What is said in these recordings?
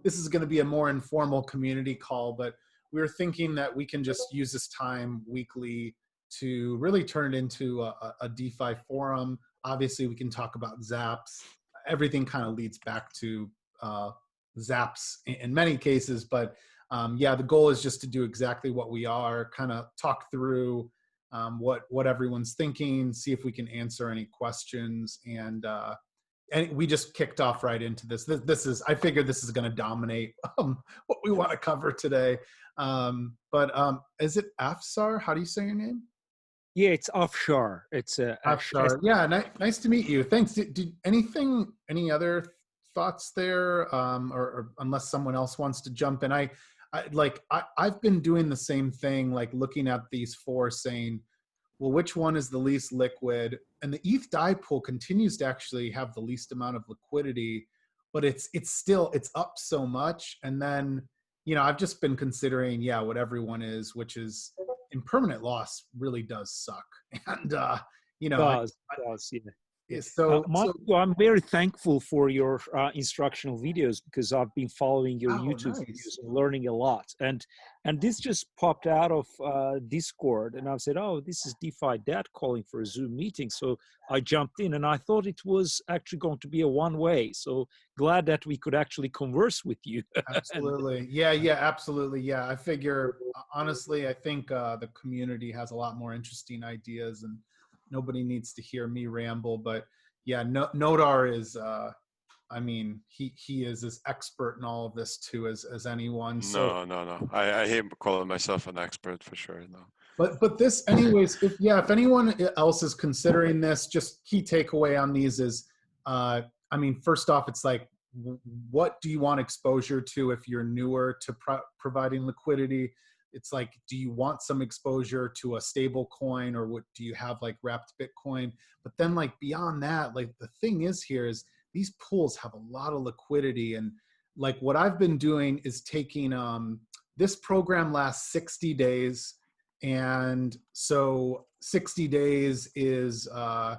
This is going to be a more informal community call, but we were thinking that we can just use this time weekly to really turn it into a DeFi forum. Obviously, we can talk about Zaps. Everything kind of leads back to Zaps in many cases, but yeah, the goal is just to do exactly what we are, kind of talk through what everyone's thinking, see if we can answer any questions, and we just kicked off right into this. This is, I figured this is going to dominate what we want to cover today. But is it Afsar? How do you say your name? Yeah, it's offshore. It's Afshar. Yeah, nice to meet you. Thanks. Did any other thoughts there, or unless someone else wants to jump in? I've been doing the same thing, like looking at these four, saying, well, which one is the least liquid? And the ETH DAI pool continues to actually have the least amount of liquidity, but it's up so much. And then, I've just been considering, yeah, what everyone is, which is impermanent loss really does suck. And, does, yeah. So I'm very thankful for your instructional videos, because I've been following your YouTube videos and learning a lot. And this just popped out of Discord, and I said, oh, this is DeFi Dad calling for a Zoom meeting. So I jumped in, and I thought it was actually going to be a one-way. So glad that we could actually converse with you. Absolutely. Yeah, absolutely. Yeah, I figure, honestly, I think the community has a lot more interesting ideas, and nobody needs to hear me ramble. But yeah, Nodar is, he is as expert in all of this too as anyone. So No. I hate calling myself an expert for sure. No. But this, anyways, if anyone else is considering this, just key takeaway on these is, first off, it's like, what do you want exposure to if you're newer to providing liquidity? It's like, do you want some exposure to a stable coin, or what do you have, like wrapped Bitcoin? But then, like, beyond that, like, the thing is here is these pools have a lot of liquidity. And like what I've been doing is taking, this program lasts 60 days. And so 60 days is a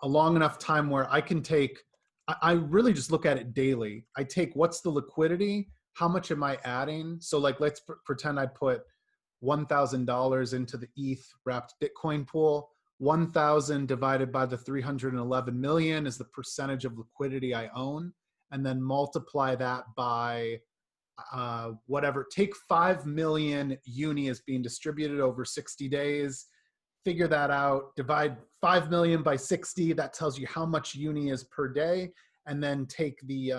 long enough time where I can take, I really just look at it daily. I take, what's the liquidity? How much am I adding? So like, let's pretend I put $1,000 into the ETH wrapped Bitcoin pool. 1,000 divided by the 311 million is the percentage of liquidity I own. And then multiply that by whatever, take 5 million uni is being distributed over 60 days. Figure that out, divide 5 million by 60. That tells you how much uni is per day. And then take the,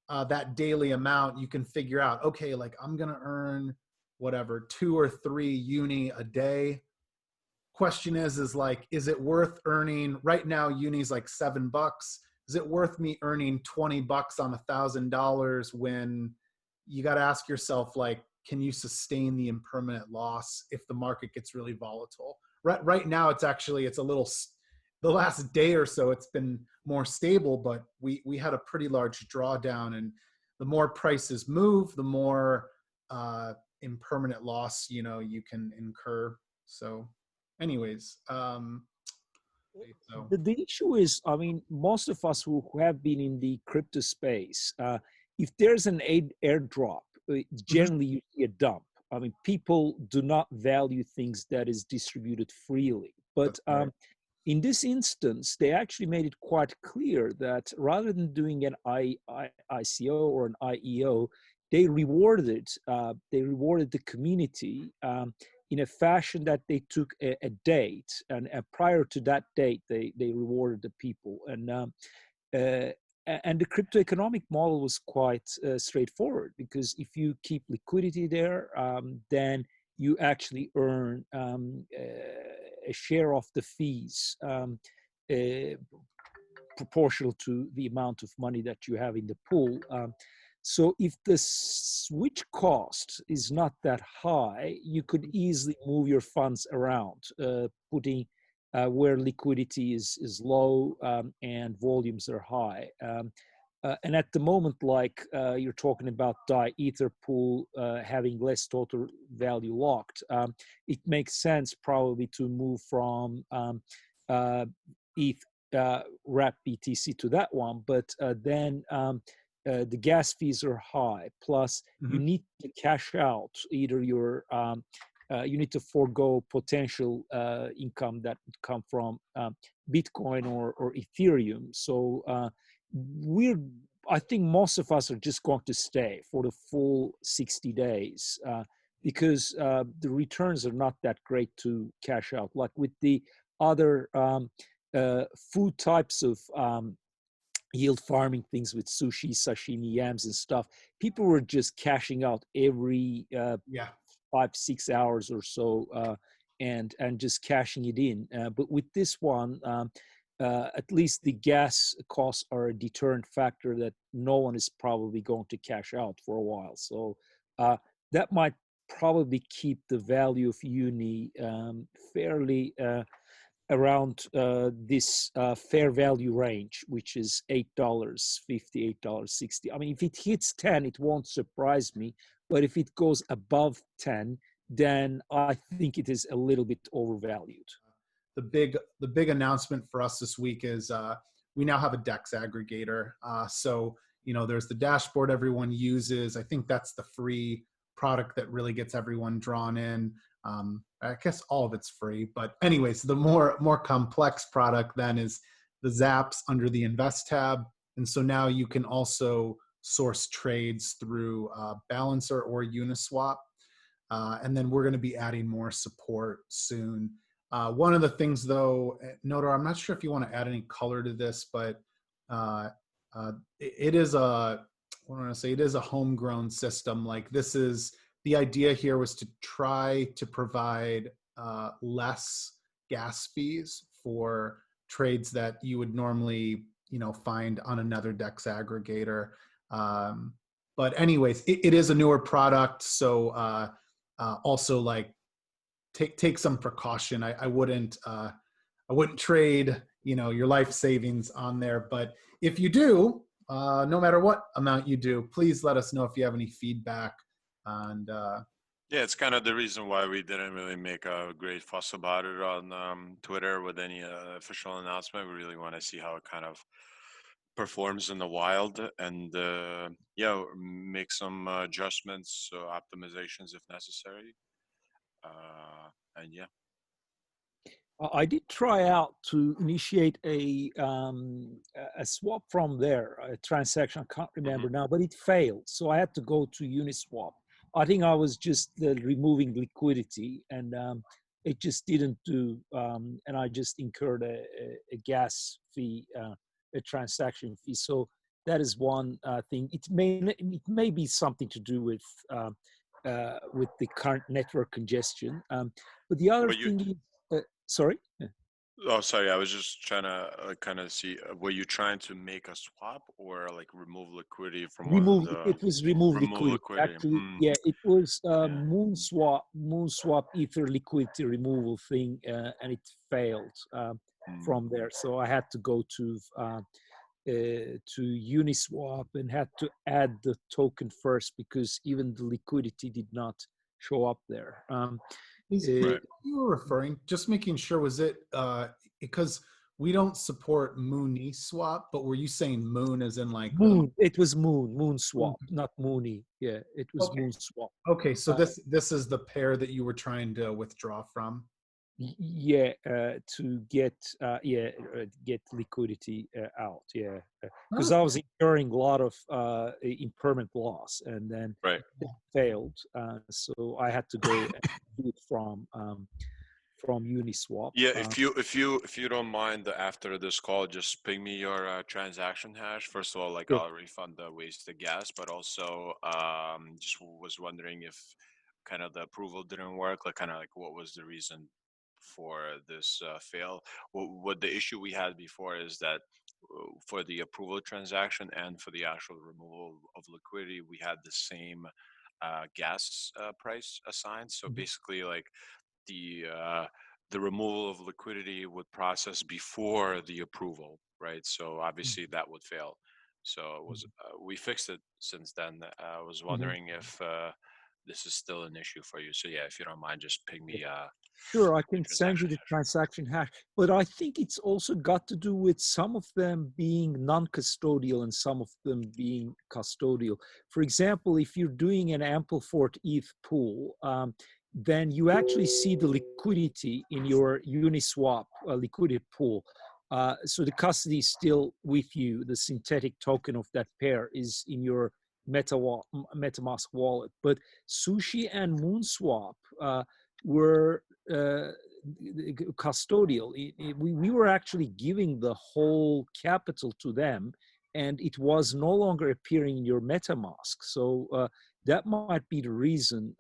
that daily amount. You can figure out, okay, like I'm going to earn whatever, 2 or 3 uni a day. Question is like, is it worth earning, right now uni's like $7. Is it worth me earning $20 on $1,000 when you got to ask yourself, like, can you sustain the impermanent loss if the market gets really volatile? Right now, it's a little, the last day or so, it's been more stable, but we had a pretty large drawdown, and the more prices move, the more impermanent loss, you can incur. So anyways, the issue is, most of us who have been in the crypto space, if there's an airdrop, generally you see a dump. People do not value things that is distributed freely. But in this instance, they actually made it quite clear that rather than doing an ICO or an IEO, they rewarded the community in a fashion that they took a date, and prior to that date, they rewarded the people. And the crypto economic model was quite straightforward, because if you keep liquidity there, then you actually earn a share of the fees proportional to the amount of money that you have in the pool. So if the switch cost is not that high, you could easily move your funds around, putting where liquidity is low and volumes are high. And at the moment, like you're talking about Ether pool having less total value locked, it makes sense probably to move from ETH wrap BTC to that one. But then the gas fees are high. Plus, you need to cash out either your you need to forego potential income that would come from Bitcoin or Ethereum. So we're I think most of us are just going to stay for the full 60 days because the returns are not that great to cash out. Like with the other food types of yield farming things with sushi, sashimi, yams, and stuff, people were just cashing out every Yeah. 5-6 hours or so and just cashing it in. But with this one, at least the gas costs are a deterrent factor that no one is probably going to cash out for a while. So that might probably keep the value of Uni fairly around this fair value range, which is $8.50, $8.60. I mean, if it hits 10, it won't surprise me. But if it goes above 10, then I think it is a little bit overvalued. The big announcement for us this week is we now have a DEX aggregator. So there's the dashboard everyone uses. I think that's the free product that really gets everyone drawn in. I guess all of it's free, but anyways, the more complex product then is the Zaps under the Invest tab, and so now you can also source trades through Balancer or Uniswap. And then we're going to be adding more support soon. One of the things, though, Nodar, I'm not sure if you want to add any color to this, but it is a, what do I want to say? It is a homegrown system. Like the idea here was to try to provide less gas fees for trades that you would normally, find on another DEX aggregator. But anyways, it is a newer product, so also like take some precaution. I wouldn't trade your life savings on there, but if you do, no matter what amount you do, please let us know if you have any feedback. And yeah, it's kind of the reason why we didn't really make a great fuss about it on Twitter with any official announcement. We really want to see how it kind of performs in the wild and make some adjustments, optimizations if necessary. And yeah. I did try out to initiate a swap from there, a transaction. I can't remember now, but it failed. So I had to go to Uniswap. I think I was just removing liquidity, and it just didn't do. And I just incurred a gas fee, a transaction fee. So that is one thing. It may be something to do with the current network congestion. But the other But you, thing is. Sorry? oh, sorry. I was just trying to kind of see. Were you trying to make a swap or like remove liquidity from one of Remove the it was remove remove liquidity. liquidity? Actually, yeah, it was Yeah. Moonswap Ether liquidity removal thing, and it failed Mm. from there. So I had to go to Uniswap and had to add the token first because even the liquidity did not show up there. Right. you were referring, just making sure, was it because we don't support Mooney swap, but were you saying Moon as in like the Moon. It was Moonswap, not Mooney. Yeah, it was okay. Moonswap. Okay, so Uh, this is the pair that you were trying to withdraw from. yeah, to get liquidity out. Yeah, because I Okay. was incurring a lot of impairment loss, and then Right. it failed. So I had to go and do it from Uniswap. Yeah, if you don't mind, after this call, just ping me your transaction hash. First of all, like Sure. I'll refund the wasted gas, but also just was wondering if kind of the approval didn't work, like kind of like what was the reason for this fail? What the issue we had before is that for the approval transaction and for the actual removal of liquidity, we had the same gas price assigned. So Mhm. basically, like the uh, the removal of liquidity would process before the approval, right? So obviously that would fail. So it was we fixed it since then. I was Mhm. wondering if this is still an issue for you. So yeah, if you don't mind, just ping me Sure, I the can send you transaction the hash. transaction hash, but I think it's also got to do with some of them being non-custodial and some of them being custodial. For example, if you're doing an Amplefort ETH pool, then you actually see the liquidity in your Uniswap liquidity pool. So the custody is still with you. The synthetic token of that pair is in your MetaMask wallet. But Sushi and Moonswap were uh, custodial. We were actually giving the whole capital to them, and it was no longer appearing in your MetaMask. So that might be the reason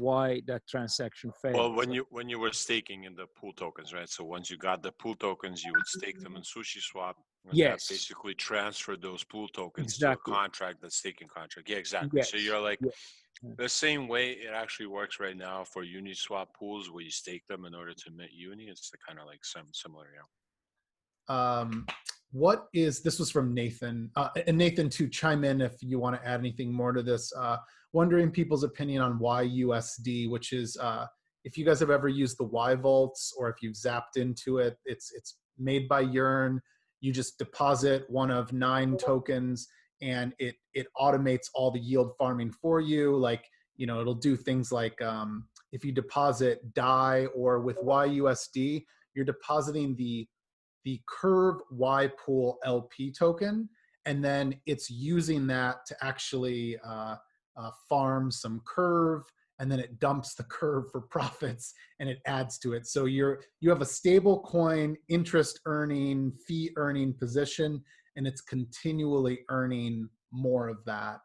why that transaction Well, failed. when you were staking in the pool tokens, right? So once you got the pool tokens, you would stake them in SushiSwap, and that Yes, basically transferred those pool tokens to a exactly. contract, that staking contract. Yeah, exactly. So Yes, you're like yes. the same way it actually works right now for Uniswap pools, where you stake them in order to mint Uni. It's kind of like some similar, you know. Um, what is this was from Nathan, and Nathan, to chime in if you want to add anything more to this. Wondering people's opinion on YUSD, which is if you guys have ever used the Y vaults or if you've zapped into it, it's made by Yearn. You just deposit one of 9 tokens, and it automates all the yield farming for you. Like, you know, it'll do things like if you deposit DAI, or with YUSD, you're depositing the Curve Y Pool LP token, and then it's using that to actually farm some Curve, and then it dumps the Curve for profits and it adds to it. So you have a stable coin, interest earning, fee earning position, and it's continually earning more of that.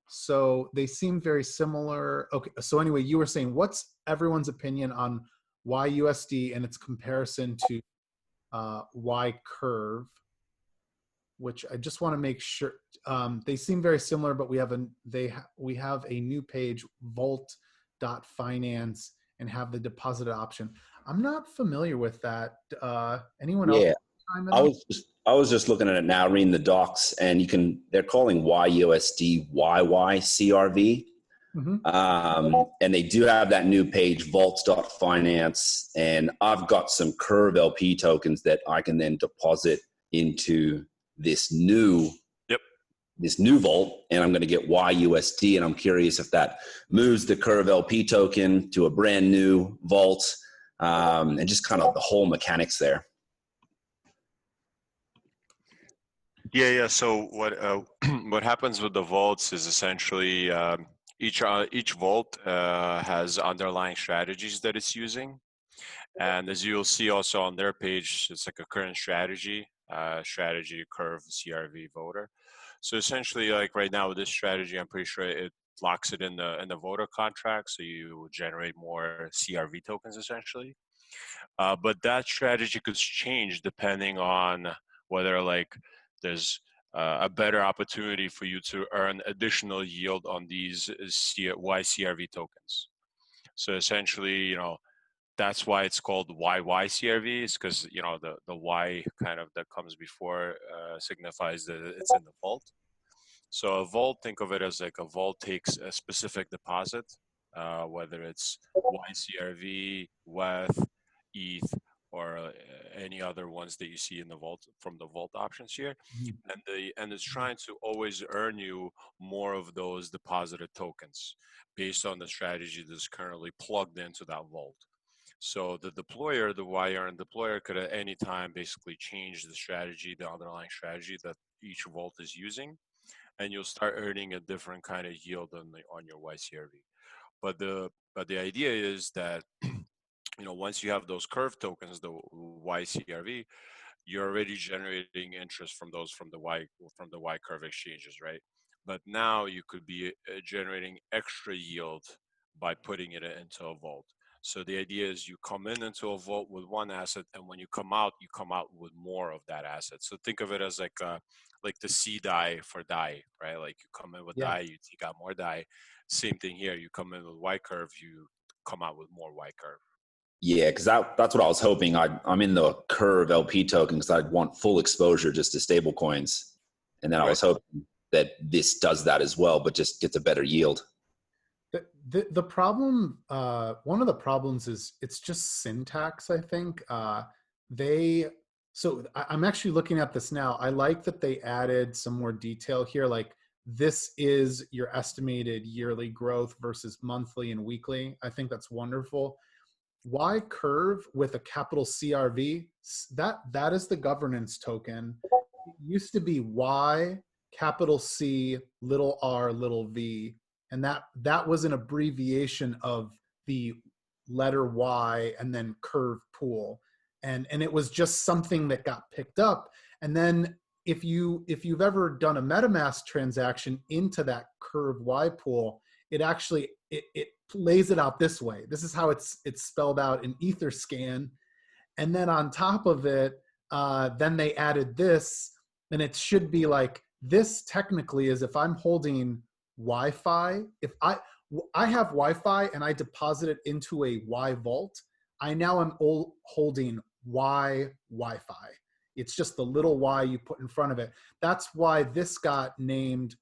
So they seem very similar. Okay, so anyway, you were saying, what's everyone's opinion on YUSD and its comparison to Y curve, which I just want to make sure they seem very similar, but we have we have a new page, Vault.finance, and have the deposit option. I'm not familiar with that. Anyone else? Yeah, I was just looking at it now, reading the docs, and they're calling YUSD YYCRV. Mm-hmm. And they do have that new page, vaults.finance, and I've got some Curve LP tokens that I can then deposit into this new vault, and I'm going to get YUSD, and I'm curious if that moves the Curve LP token to a brand new vault, and just kind of the whole mechanics there. Yeah. So what what happens with the vaults is essentially each vault has underlying strategies that it's using, and as you'll see also on their page, it's like a current strategy, strategy curve CRV voter. So essentially, like right now with this strategy, I'm pretty sure it locks it in the voter contract, so you generate more CRV tokens essentially. But that strategy could change depending on whether like there's a better opportunity for you to earn additional yield on these YCRV tokens. So essentially, you know, that's why it's called YYCRV, is because, you know, the Y kind of that comes before signifies that it's in the vault. So a vault, think of it as like a vault takes a specific deposit, whether it's YCRV, WETH, ETH, or any other ones that you see in the vault from the vault options here, and it's trying to always earn you more of those deposited tokens based on the strategy that's currently plugged into that vault. So the deployer, the YRN deployer, could at any time basically change the strategy, the underlying strategy that each vault is using, and you'll start earning a different kind of yield on your YCRV. But the idea is that you know, once you have those curve tokens, the YCRV, you're already generating interest from those from the Y curve exchanges, right? But now you could be generating extra yield by putting it into a vault. So the idea is you come into a vault with one asset, and when you come out with more of that asset. So think of it as like the C die for DAI, right? Like you come in with Yeah. DAI, you take out more DAI. Same thing here. You come in with Y curve, you come out with more Y curve. Yeah, because that's what I was hoping. I'm in the Curve LP token because I'd want full exposure just to stable coins. And then I was hoping that this does that as well, but just gets a better yield. The problem, one of the problems is it's just syntax, I think. I'm actually looking at this now. I like that they added some more detail here. Like, this is your estimated yearly growth versus monthly and weekly. I think that's wonderful. Y curve with a capital CRV, that is the governance token. It used to be Y, capital C, little r, little v. And that was an abbreviation of the letter Y and then curve pool. And it was just something that got picked up. And then if you've ever done a MetaMask transaction into that curve Y pool, it actually it lays it out this way. This is how it's spelled out in Etherscan. And then on top of it, then they added this, and it should be like this. Technically, is if I'm holding Wi-Fi, if I have Wi-Fi and I deposit it into a Y vault, I now am holding Y Wi-Fi. It's just the little Y you put in front of it. That's why this got named.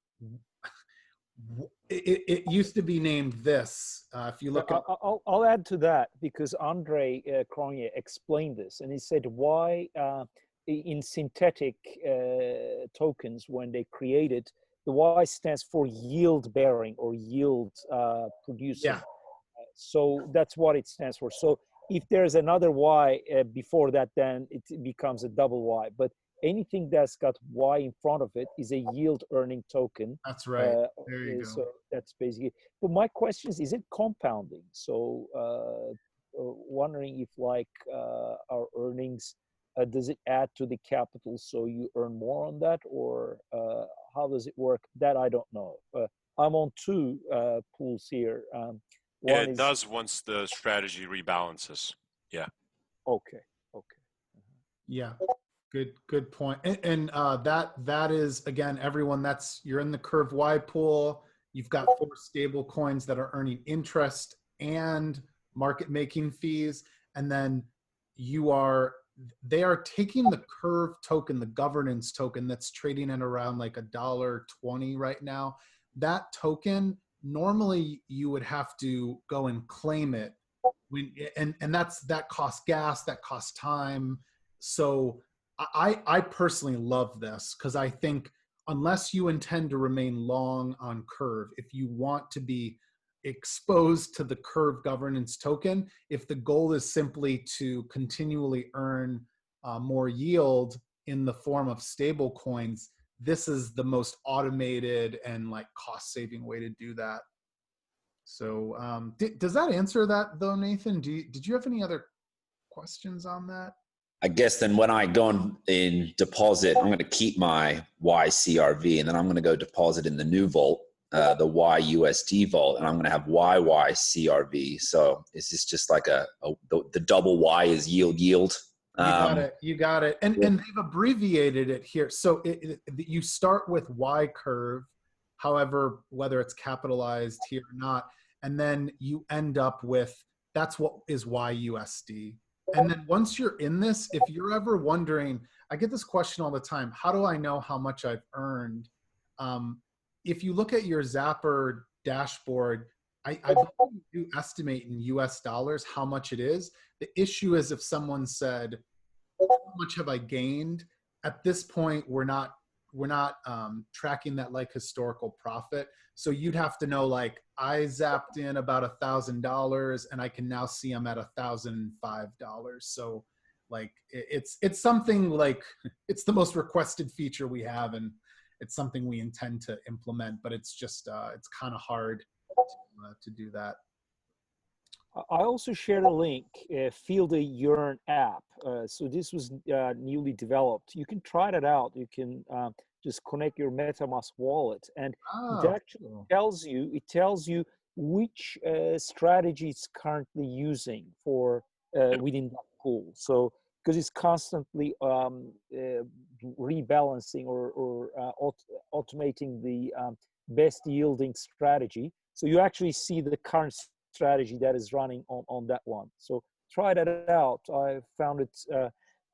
It used to be named this. If you look at, I'll add to that, because Andre Cronje explained this, and he said why in synthetic tokens, when they created, the Y stands for yield bearing or yield producing. yeah. So that's what it stands for. So if there's another Y before that, then it becomes a double Y. But anything that's got Y in front of it is a yield earning token. That's right. There you go. So that's basically. But my question is it compounding? So wondering if like our earnings, does it add to the capital so you earn more on that, or how does it work? That I don't know. I'm on two pools here. Yeah, it does once the strategy rebalances. Yeah. Okay. Yeah. Good point. And that is, again, everyone, you're in the Curve Y pool. You've got 4 stable coins that are earning interest and market making fees. And then they are taking the Curve token, the governance token that's trading at around like $1.20 right now. That token, normally you would have to go and claim it and that costs gas, that costs time. So I personally love this, because I think unless you intend to remain long on Curve, if you want to be exposed to the Curve governance token, if the goal is simply to continually earn more yield in the form of stable coins, this is the most automated and like cost-saving way to do that. So does that answer that though, Nathan? Did you have any other questions on that? I guess then when I go in deposit, I'm going to keep my YCRV, and then I'm going to go deposit in the new vault, the YUSD vault, and I'm going to have YYCRV. So is this just like the double Y is yield? You got it. And they've abbreviated it here. So you start with Y curve, however, whether it's capitalized here or not, and then you end up with, that's what is YUSD. And then once you're in this, if you're ever wondering, I get this question all the time, how do I know how much I've earned? If you look at your Zapper dashboard, I do estimate in US dollars how much it is. The issue is if someone said, how much have I gained? At this point, we're not tracking that like historical profit. So you'd have to know, like, I zapped in about $1,000 and I can now see I'm at $1,005. So like it's something like, it's the most requested feature we have, and it's something we intend to implement, but it's just it's kind of hard to do that. I also shared a link, Feel the Yearn app. So this was newly developed. You can try that out. You can just connect your MetaMask wallet, and it actually tells you which strategy it's currently using for within that pool. So because it's constantly rebalancing or automating the best yielding strategy. So you actually see the current strategy that is running on that one. So try that out. I found it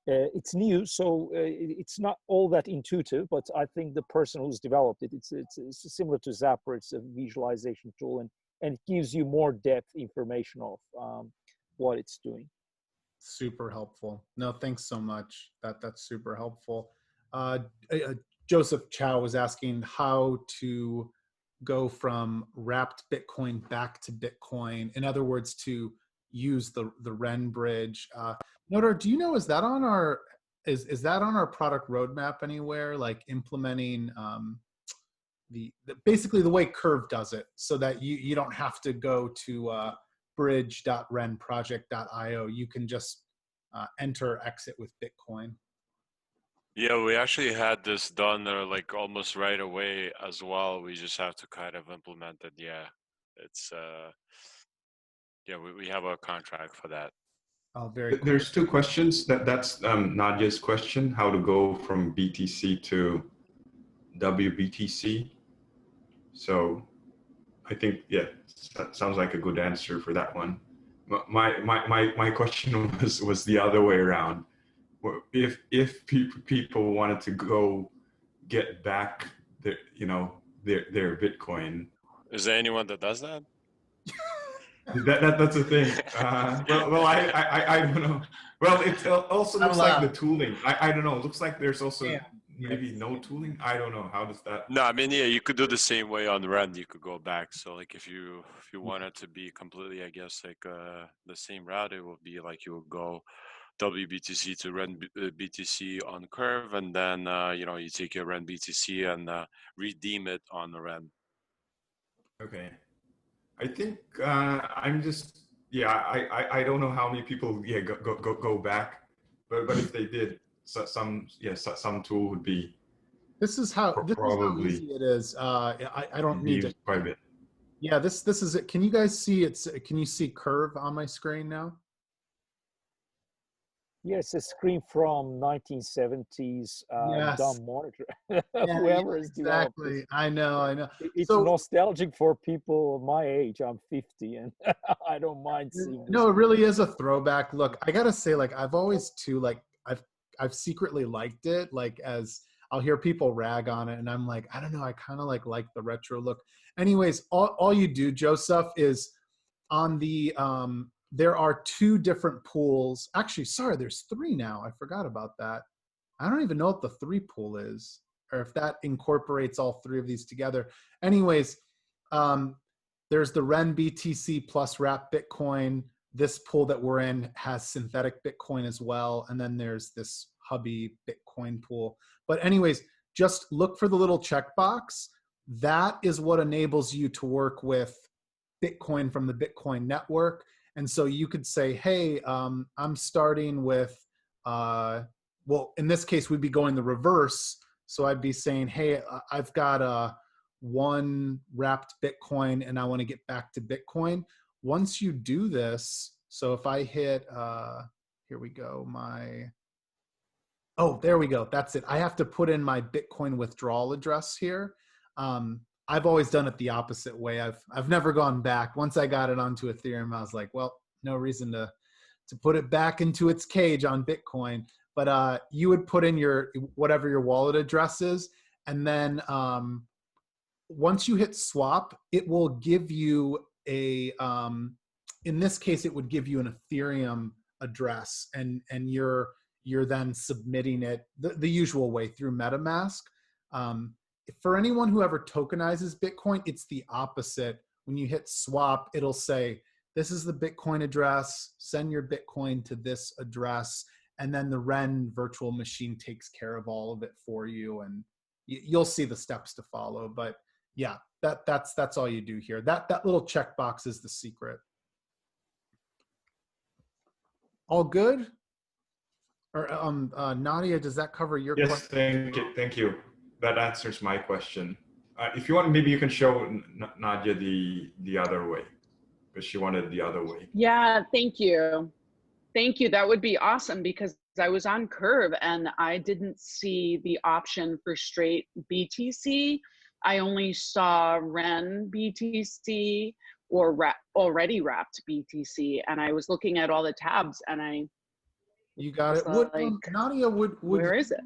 It's new, so it's not all that intuitive, but I think the person who's developed it, it's similar to Zapper. It's a visualization tool, and it gives you more depth information of what it's doing. Super helpful. No, thanks so much. That's super helpful. Joseph Chow was asking how to go from wrapped Bitcoin back to Bitcoin. In other words, to use the Ren bridge. Nodar, do you know, is that on our product roadmap anywhere? Like implementing basically the way Curve does it, so that you don't have to go to bridge.renproject.io. You can just enter exit with Bitcoin. Yeah, we actually had this done like almost right away as well. We just have to kind of implement it. Yeah, it's yeah, we have a contract for that. Oh, very cool. There's two questions. That's Nadia's question: how to go from BTC to WBTC. So I think, yeah, that sounds like a good answer for that one. My question was the other way around. If people wanted to go get back their Bitcoin, Is there anyone that does that? that's a thing. Well, I don't know. Well, it also looks like the tooling. I don't know. It looks like there's also maybe no tooling. I don't know. How does that? No, I mean, yeah, you could do the same way on Ren. You could go back. So like if you wanted to be completely, I guess, like the same route, it would be like you would go WBTC to Ren BTC on Curve, and then you take your Ren BTC and redeem it on the Ren. Okay. I think I'm just I don't know how many people go back, but if they did, some tool would be. This is how easy it is. I don't need to. Quite a bit. Yeah, this is it. Can you guys see Can you see Curve on my screen now? Yes, a screen from 1970s dumb monitor. Whoever is exactly. I know. It's nostalgic for people my age. I'm 50, and I don't mind seeing this. No, it really is a throwback look. I gotta say, like, I've always too, like, I've secretly liked it. Like, as I'll hear people rag on it, and I'm like, I don't know, I kind of like the retro look. Anyways, all you do, Joseph, is on the there are two different pools. Actually, sorry, there's three now. I forgot about that. I don't even know what the 3 pool is, or if that incorporates all 3 of these together. Anyways, there's the Ren BTC plus wrap Bitcoin. This pool that we're in has synthetic Bitcoin as well. And then there's this hubby Bitcoin pool. But anyways, just look for the little checkbox. That is what enables you to work with Bitcoin from the Bitcoin network. And so you could say, hey, I'm starting with, well, in this case, we'd be going the reverse. So I'd be saying, hey, I've got 1 wrapped Bitcoin and I want to get back to Bitcoin. Once you do this, so if I hit, here we go, there we go. That's it. I have to put in my Bitcoin withdrawal address here. I've always done it the opposite way. I've never gone back. Once I got it onto Ethereum, I was like, well, no reason to put it back into its cage on Bitcoin. But you would put in whatever your wallet address is, and then once you hit swap, it will give you a in this case, it would give you an Ethereum address, and you're then submitting it the usual way through MetaMask. For anyone who ever tokenizes Bitcoin, it's the opposite. When you hit swap, it'll say, this is the Bitcoin address, send your Bitcoin to this address, and then the Ren virtual machine takes care of all of it for you, and you'll see the steps to follow. But yeah, that's all you do here. That little checkbox is the secret. All good? Or Nadia, does that cover your question? Yes, thank you. That answers my question. If you want, maybe you can show Nadia the other way, because she wanted the other way. Yeah, thank you. Thank you. That would be awesome, because I was on Curve and I didn't see the option for straight BTC. I only saw Ren BTC or already wrapped BTC. And I was looking at all the tabs and You got It's it. Would like, Nadia, would where is it?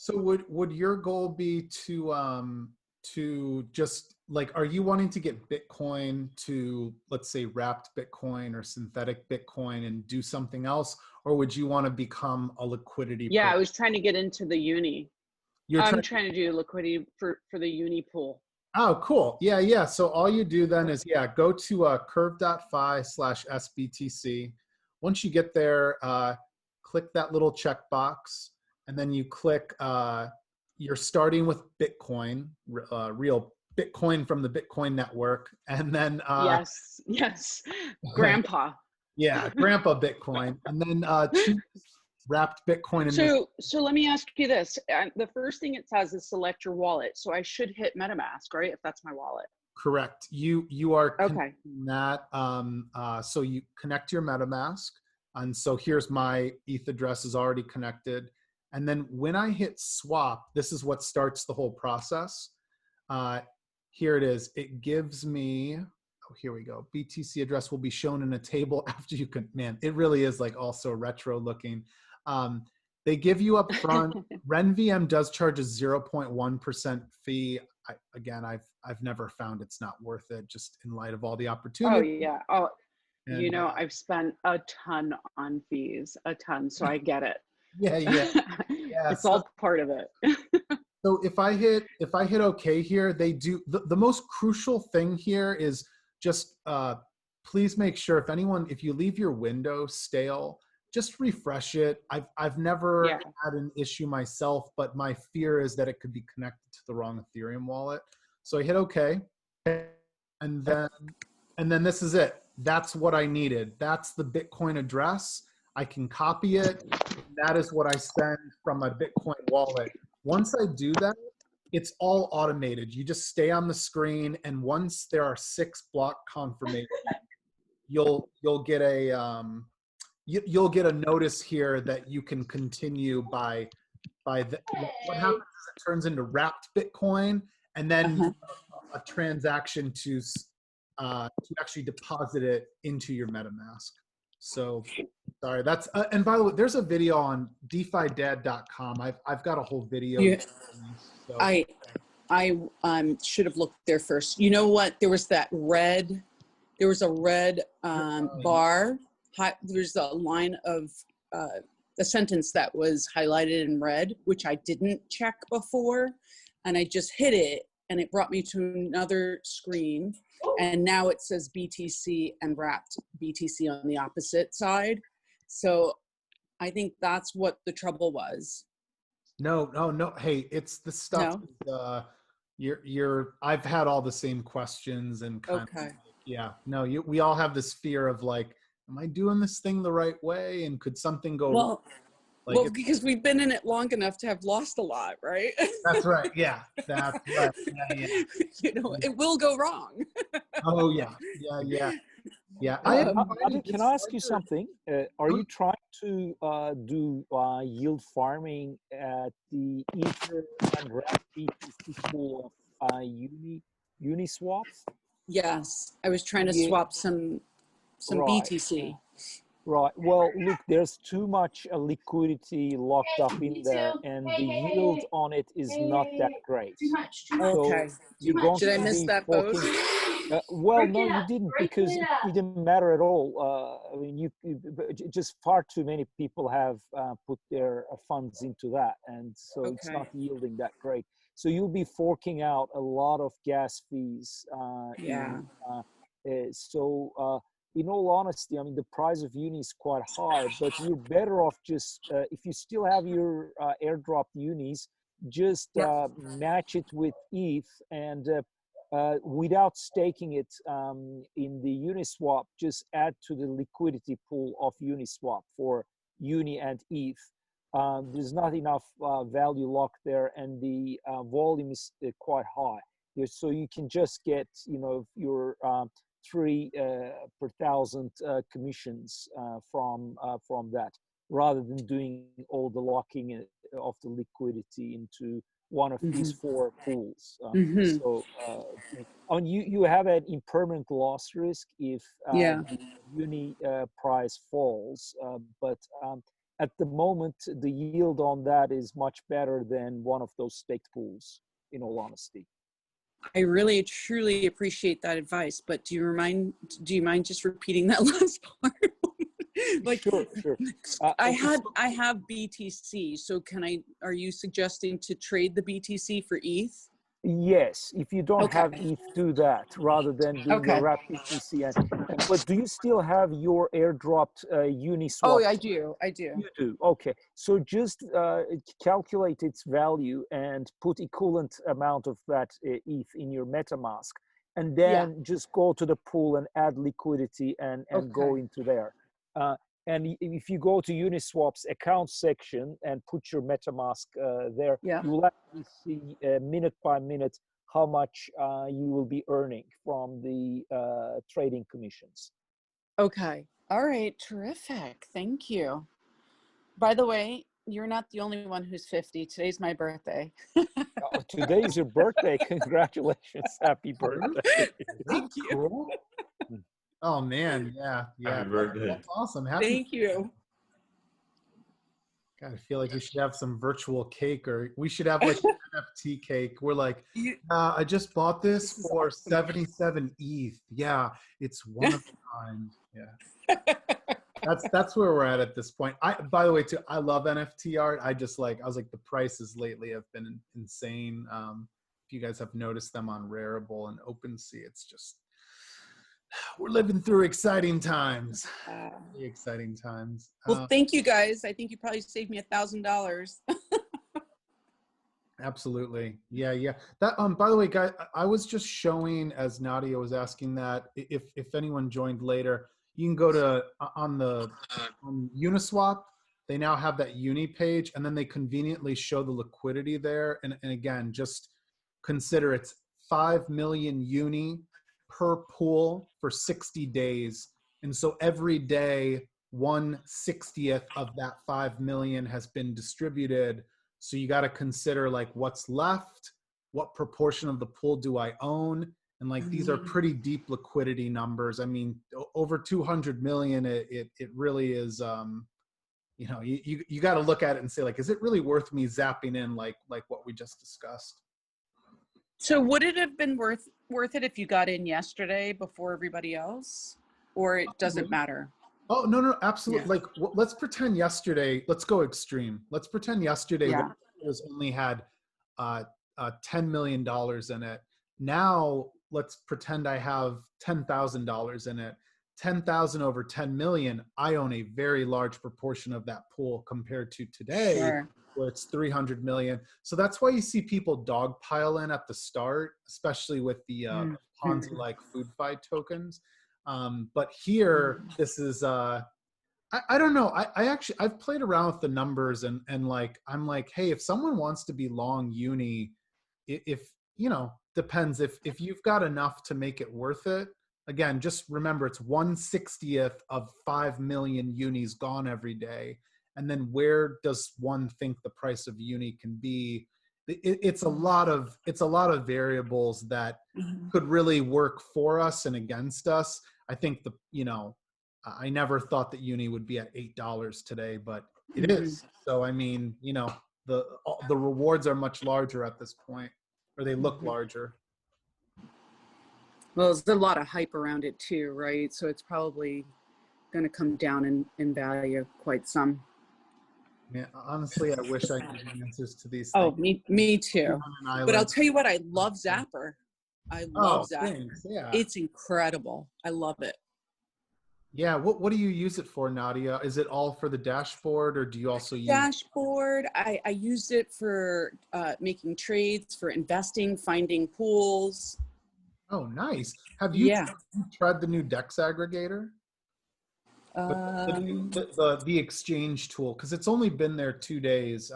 so would your goal be to just like, are you wanting to get Bitcoin to, let's say, wrapped Bitcoin or synthetic Bitcoin and do something else, or would you want to become a liquidity Yeah, I pro? was trying to get into the uni. You're I'm trying. trying to do liquidity for the uni pool. Oh, cool. Yeah, yeah. So all you do then is, yeah, go to curve.fi/SBTC. Once you get there, click that little checkbox, and then you click, you're starting with Bitcoin, real Bitcoin from the Bitcoin network. And then, Yes, yes, grandpa. yeah, Grandpa Bitcoin. And then choose wrapped Bitcoin in this. So let me ask you this. The first thing it says is select your wallet. So I should hit MetaMask, right? If that's my wallet. Correct. You are Okay. connecting that. So you connect your MetaMask, and so here's my ETH address is already connected. And then when I hit swap, this is what starts the whole process. Here it is. It gives me. Oh, here we go. BTC address will be shown in a table after you can. Man, it really is like also retro looking. They give you up front. RenVM does charge a 0.1% fee. I've never found it's not worth it, just in light of all the Oh opportunity. yeah. Oh, And, you know, I've spent a ton on fees, a ton. So I get it. yeah, yeah. It's all part of it. So if I hit OK here, they do the most crucial thing here is just please make sure if you leave your window stale, just refresh it. I've never Yeah. had an issue myself, but my fear is that it could be connected to the wrong Ethereum wallet. So I hit OK, and then this is it. That's what I needed. That's the Bitcoin address. I can copy it. That is what I send from my Bitcoin wallet. Once I do that, it's all automated. You just stay on the screen, and once there are 6 block confirmations, you'll get a you'll get a notice here that you can continue by what happens is it turns into wrapped Bitcoin, and then a transaction to actually deposit it into your MetaMask. So sorry, that's and by the way, there's a video on DeFiDad.com. I've got a whole video. Yeah. So. I should have looked there first. You know what? There was a red bar. There's a line of a sentence that was highlighted in red, which I didn't check before, and I just hit it, and it brought me to another screen, and now it says BTC and wrapped BTC on the opposite side. So I think that's what the trouble was. No. Hey, it's the stuff. No? I've had all the same questions and kind Okay. of, yeah. No, we all have this fear of like, am I doing this thing the right way? And could something go wrong? Well, because we've been in it long enough to have lost a lot, right? That's right. Yeah, that's right. Yeah. You know, it will go wrong. Oh yeah. Can I ask you something? Are you trying to do yield farming at the Ether and wrap BTC pool of Uniswap? Yes, I was trying to swap some Right. BTC. Right. Well, look, there's too much liquidity locked up in there, and the yield on it is not that great. Okay. So Did I miss that boat? Well, no, you didn't, because it didn't matter at all. I mean, just far too many people have put their funds into that, and so it's not yielding that great. So you'll be forking out a lot of gas fees. In all honesty, I mean, the price of Uni is quite high, but you're better off just, if you still have your airdropped Unis, just match it with ETH, and without staking it in the Uniswap, just add to the liquidity pool of Uniswap for Uni and ETH. There's not enough value locked there, and the volume is quite high. So you can just get, your 3 per thousand commissions from that, rather than doing all the locking of the liquidity into one of these 4 pools. So you have an impermanent loss risk if the Uni price falls, but at the moment, the yield on that is much better than one of those staked pools, in all honesty. I really, truly appreciate that advice, but do you mind just repeating that last part? Like, Sure, sure. I have BTC, so are you suggesting to trade the BTC for ETH? Yes, if you don't Okay. have ETH, do that rather than doing Okay. a wrap BTC. But do you still have your airdropped Uniswap? Oh, I do. You do. Okay. So just calculate its value and put equivalent amount of that ETH in your MetaMask, and then just go to the pool and add liquidity and go into there. And if you go to Uniswap's account section and put your MetaMask there, you will actually see minute by minute how much you will be earning from the trading commissions. Okay. All right. Terrific. Thank you. By the way, you're not the only one who's 50. Today's my birthday. Today's your birthday. Congratulations. Happy birthday. Thank you. Cool. Oh man, yeah. Happy birthday. That's awesome. Thank you. God, I feel like we should have some virtual cake, or we should have like an NFT cake. We're like, I just bought this for 77 ETH. Yeah, it's one of a kind. Yeah. That's where we're at this point. By the way, too, I love NFT art. I was like, the prices lately have been insane. If you guys have noticed them on Rarible and OpenSea, it's just, we're living through exciting times. Really exciting times. Well, thank you guys. I think you probably saved me $1,000. Absolutely. Yeah. That by the way, guys, I was just showing, as Nadia was asking that, if anyone joined later, you can go to on Uniswap. They now have that Uni page, and then they conveniently show the liquidity there. And again, just consider it's 5 million Uni per pool for 60 days. And so every day, 1/60th of that 5 million has been distributed. So you got to consider like what's left, what proportion of the pool do I own? And like, these are pretty deep liquidity numbers. I mean, over 200 million, it really is, you got to look at it and say like, is it really worth me zapping in like what we just discussed? So would it have been worth it if you got in yesterday before everybody else, or it doesn't matter? Oh, no, absolutely. Yeah. Like, let's pretend yesterday, let's go extreme. Let's pretend yesterday that was only had $10 million in it. Now let's pretend I have $10,000 in it. 10,000 over 10 million, I own a very large proportion of that pool compared to today, where it's 300 million. So that's why you see people dogpile in at the start, especially with the Ponzi-like FoodFi tokens. But here, this is, I don't know. I've played around with the numbers and like, I'm like, hey, if someone wants to be long Uni, if depends if you've got enough to make it worth it. Again, just remember it's 1/60th of 5 million Unis gone every day. And then where does one think the price of Uni can be? It's a lot of variables that could really work for us and against us. I think I never thought that Uni would be at $8 today, but it is. So I mean, the rewards are much larger at this point, or they look larger. Well, there's a lot of hype around it too, right? So it's probably going to come down in value quite some. Yeah, honestly, I wish I could get answers to these things. Oh, me too. But I'll tell you what, I love Zapper. I love Zapper. Thanks. Yeah. It's incredible. I love it. Yeah. What do you use it for, Nadia? Is it all for the dashboard, or do you also use dashboard? I use it for making trades, for investing, finding pools. Oh, nice. Have you tried the new DEX aggregator? The exchange tool, because it's only been there 2 days.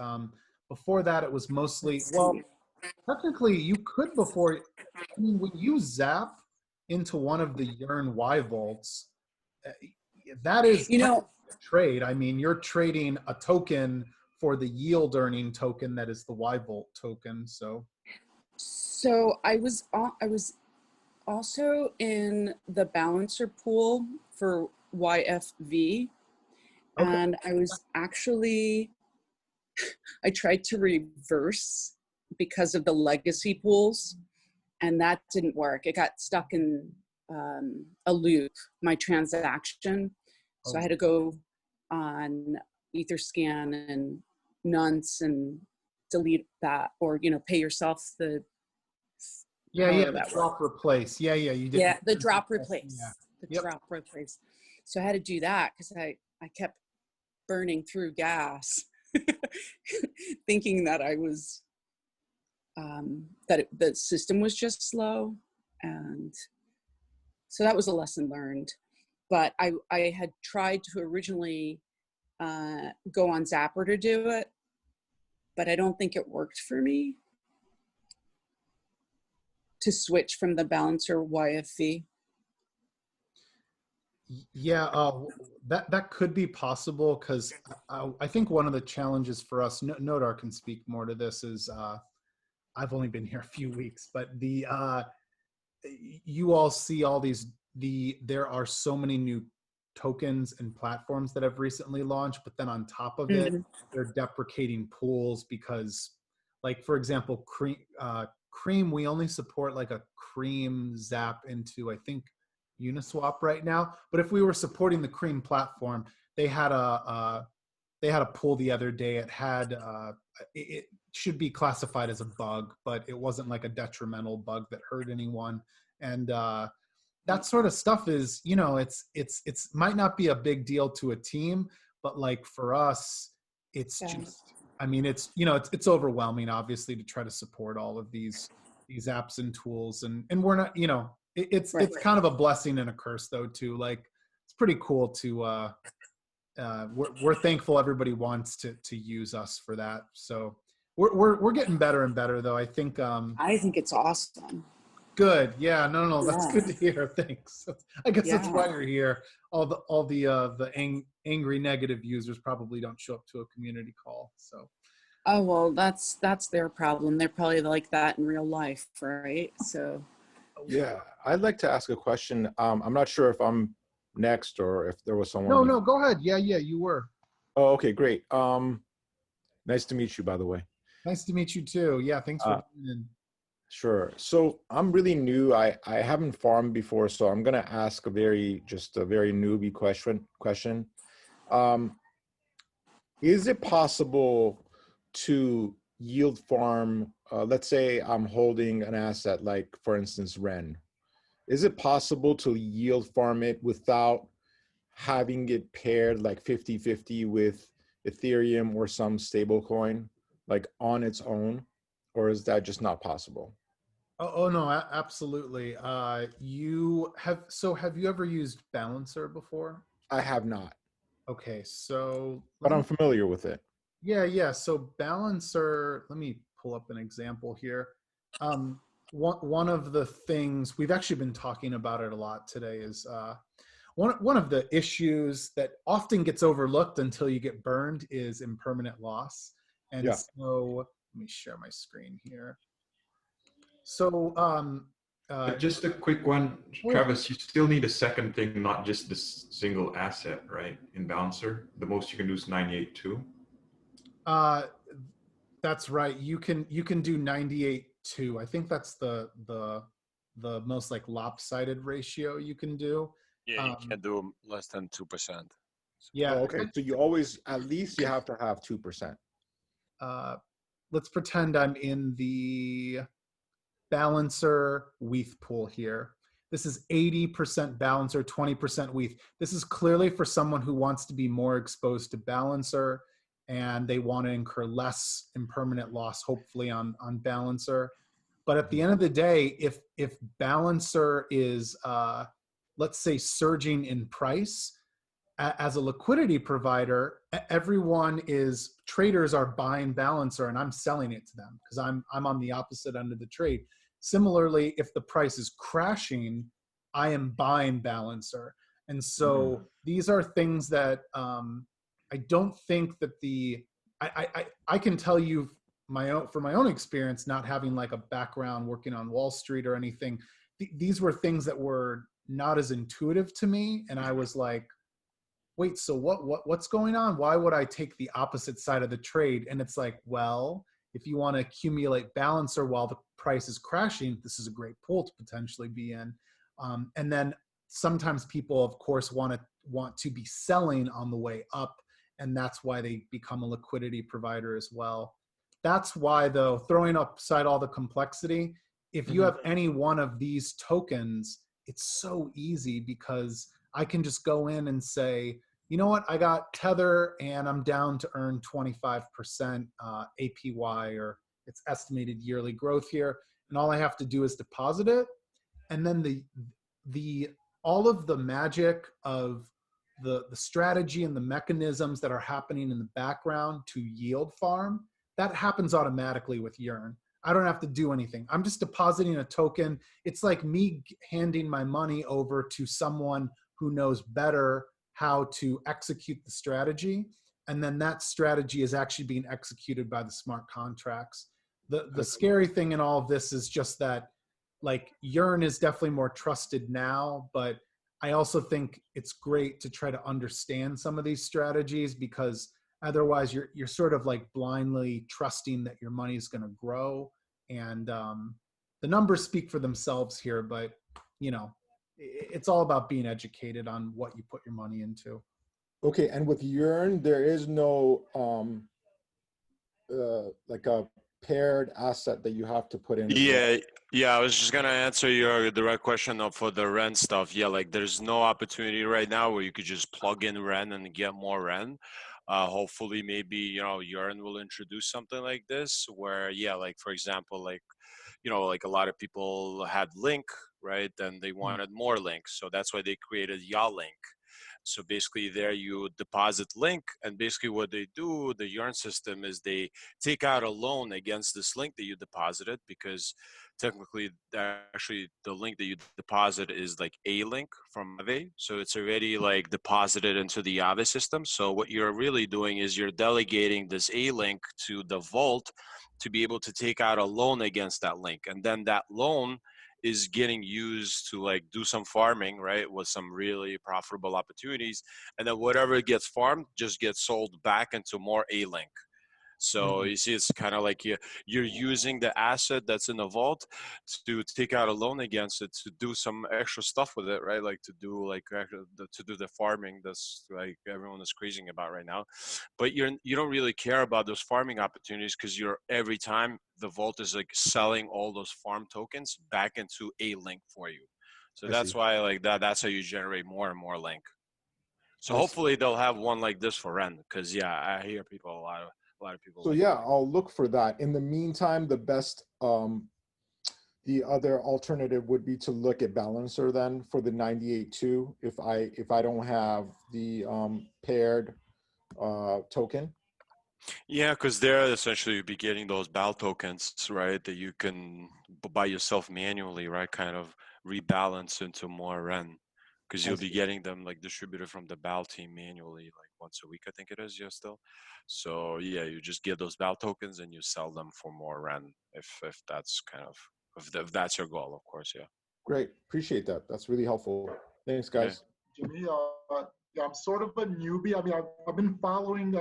Before that, it was mostly, technically you could before, when you zap into one of the Yearn Y vaults, that is a trade. I mean, you're trading a token for the yield earning token that is the Y vault token. So I was also in the balancer pool for YFV, Okay. And I was actually, I tried to reverse because of the legacy pools, and that didn't work. It got stuck in a loop, my transaction. So I had to go on Etherscan and Nunce and delete that, or, you know, pay yourself the, Yeah, however the that drop worked. replace. Yeah, you did. Yeah, the drop replace. Yeah. The Yep. drop replace. So I had to do that because I kept burning through gas, thinking that I was, the system was just slow. And so that was a lesson learned. But I had tried to originally go on Zapper to do it, but I don't think it worked for me to switch from the balancer YFV. Yeah, that could be possible because I think one of the challenges for us, Nodar can speak more to this, is I've only been here a few weeks, but you all see all these, there are so many new tokens and platforms that have recently launched, but then on top of it, they're deprecating pools because, like, for example, Cream, we only support like a Cream Zap into, I think, Uniswap right now. But if we were supporting the Cream platform, they had a pool the other day. It had it should be classified as a bug, but it wasn't like a detrimental bug that hurt anyone. And that sort of stuff is, you know, it's might not be a big deal to a team, but like for us, it's just, I mean, it's, you know, it's overwhelming, obviously, to try to support all of these apps and tools, and we're not, you know, it's kind of a blessing and a curse though too. Like, it's pretty cool to we're thankful everybody wants to use us for that. So we're getting better and better though. I think it's awesome. Good. Yeah. No. That's good to hear. Thanks. I guess that's why you're here. All the angry negative users probably don't show up to a community call. So. Oh well, that's their problem. They're probably like that in real life, right? So. Yeah, I'd like to ask a question. I'm not sure if I'm next or if there was someone. No. Go ahead. Yeah. You were. Oh, okay, great. Nice to meet you, by the way. Nice to meet you too. Yeah. Thanks for coming in. Sure. So I'm really new. I haven't farmed before, so I'm gonna ask a very newbie question. Is it possible to yield farm? Let's say I'm holding an asset like, for instance, Ren. Is it possible to yield farm it without having it paired like 50-50 with Ethereum or some stable coin, like on its own, or is that just not possible? Oh no, absolutely. Have you ever used Balancer before? I have not. Okay, so but I'm familiar with it. Yeah. So Balancer, let me pull up an example here. One of the things we've actually been talking about it a lot today is one of the issues that often gets overlooked until you get burned is impermanent loss. And so let me share my screen here. So just a quick one, Travis, you still need a second thing, not just this single asset, right? In Balancer, the most you can do is 98.2. That's right. You can do 98.2. I think that's the most like lopsided ratio you can do. Yeah, you can't do less than 2%. Yeah. Oh, okay. So you always, at least you have to have 2%. Let's pretend I'm in the Balancer WETH pool here. This is 80% Balancer, 20% WETH. This is clearly for someone who wants to be more exposed to Balancer and they want to incur less impermanent loss, hopefully on Balancer. But at the end of the day, if Balancer is, let's say, surging in price, as a liquidity provider, traders are buying Balancer and I'm selling it to them because I'm on the opposite end of the trade. Similarly, if the price is crashing, I am buying Balancer. And so these are things that I don't think that I can tell you from my own experience, not having like a background working on Wall Street or anything, these were things that were not as intuitive to me. And I was like, wait, so what's going on? Why would I take the opposite side of the trade? And it's like, well, if you want to accumulate balancer while the price is crashing, this is a great pool to potentially be in. And then sometimes people, of course, want to be selling on the way up, and that's why they become a liquidity provider as well. That's why, though, throwing aside all the complexity, if you have any one of these tokens, it's so easy because I can just go in and say, you know what, I got Tether and I'm down to earn 25% APY, or its estimated yearly growth here. And all I have to do is deposit it. And then the all of the magic of the strategy and the mechanisms that are happening in the background to yield farm, that happens automatically with Yearn. I don't have to do anything. I'm just depositing a token. It's like me handing my money over to someone who knows better how to execute the strategy. And then that strategy is actually being executed by the smart contracts. The scary thing in all of this is just that, like, Yearn is definitely more trusted now, but I also think it's great to try to understand some of these strategies, because otherwise you're sort of like blindly trusting that your money is going to grow. And the numbers speak for themselves here, but you know, it's all about being educated on what you put your money into. Okay, and with Yearn, there is no like a paired asset that you have to put in as well. Yeah, I was just gonna answer your direct question for the Ren stuff. Yeah, like there's no opportunity right now where you could just plug in Ren and get more Ren. Hopefully, maybe, you know, Yearn will introduce something like this where, yeah, like for example, like, you know, like a lot of people had Link, right? And they wanted more Link, so that's why they created Ya Link. So basically there you deposit Link, and basically what they do, the Yearn system, is they take out a loan against this Link that you deposited, because technically actually the Link that you deposit is like a Link from Aave. So it's already like deposited into the Aave system. So what you're really doing is you're delegating this a Link to the vault to be able to take out a loan against that Link. And then that loan is getting used to like do some farming, right, with some really profitable opportunities, and then whatever gets farmed just gets sold back into more a Link. So you see, it's kind of like you're using the asset that's in the vault to take out a loan against it to do some extra stuff with it, right? Like to do the farming that's like everyone is crazing about right now. But you don't really care about those farming opportunities, because you're every time the vault is like selling all those farm tokens back into a Link for you. So that's why like that's how you generate more and more Link. So hopefully they'll have one like this for Ren, because yeah, I hear people a lot of people. So like yeah, I'll look for that. In the meantime, the best, the other alternative would be to look at Balancer then for the 98.2 if I don't have the paired token. Yeah, because there essentially you'd be getting those BAL tokens, right, that you can by yourself manually, right, kind of rebalance into more Ren, because you'll be getting them like distributed from the BAL team manually, like once a week, I think it is, yeah, still. So yeah, you just get those BAL tokens and you sell them for more Ren, if that's kind of if that's your goal, of course, yeah. Great, appreciate that. That's really helpful. Thanks, guys. Jimmy, yeah, I'm sort of a newbie. I mean, I've been following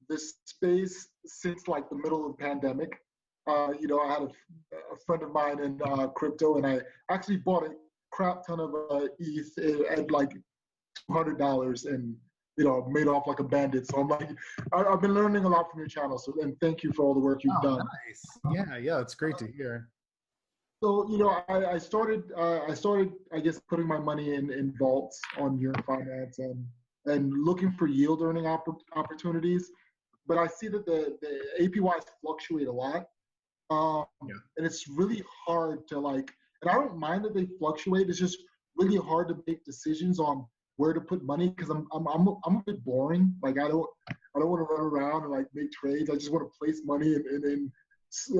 this space since like the middle of the pandemic. You know, I had a friend of mine in crypto, and I actually bought a crap ton of ETH at like $200, and you know, made off like a bandit. So I'm like, I've been learning a lot from your channel. So, and thank you for all the work you've done. Nice. Yeah, it's great to hear. So, you know, I started, I guess, putting my money in vaults on Yearn Finance and looking for yield earning opportunities. But I see that the APYs fluctuate a lot. And it's really hard to like, and I don't mind that they fluctuate. It's just really hard to make decisions on where to put money, because I'm a bit boring. Like I don't want to run around and like make trades. I just want to place money in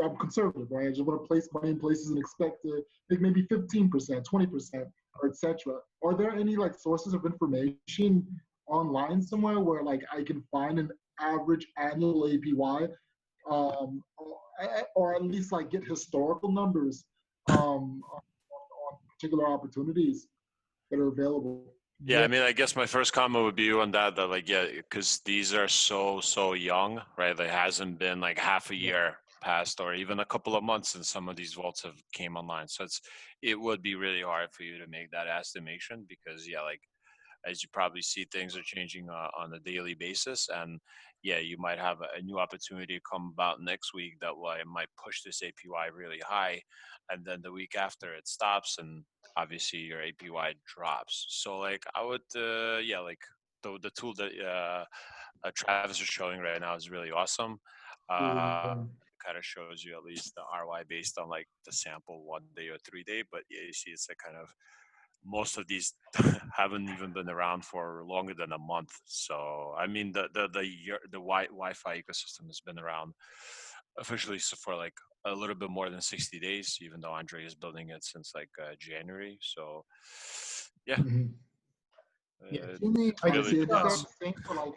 I'm conservative, right? I just want to place money in places and expect to make maybe 15%, 20%, or etc. Are there any like sources of information online somewhere where like I can find an average annual APY, or at least like get historical numbers on particular opportunities that are available? Yeah, I mean, I guess my first comment would be on that, like, yeah, because these are so young, right? There hasn't been like half a year passed or even a couple of months since some of these vaults have came online. So it would be really hard for you to make that estimation because, yeah, like, as you probably see, things are changing on a daily basis. And yeah, you might have a new opportunity come about next week that might push this APY really high. And then the week after it stops and obviously your APY drops. So like I would, yeah, like the tool that Travis is showing right now is really awesome. Kind of shows you at least the ROI based on like the sample 1 day or 3 day. But yeah, you see it's a kind of most of these haven't even been around for longer than a month. So I mean, the Wi-Fi ecosystem has been around officially for like a little bit more than 60 days, even though Andre is building it since like January. So yeah, Yeah, Jimmy, I really see. Is that depends. the same for like?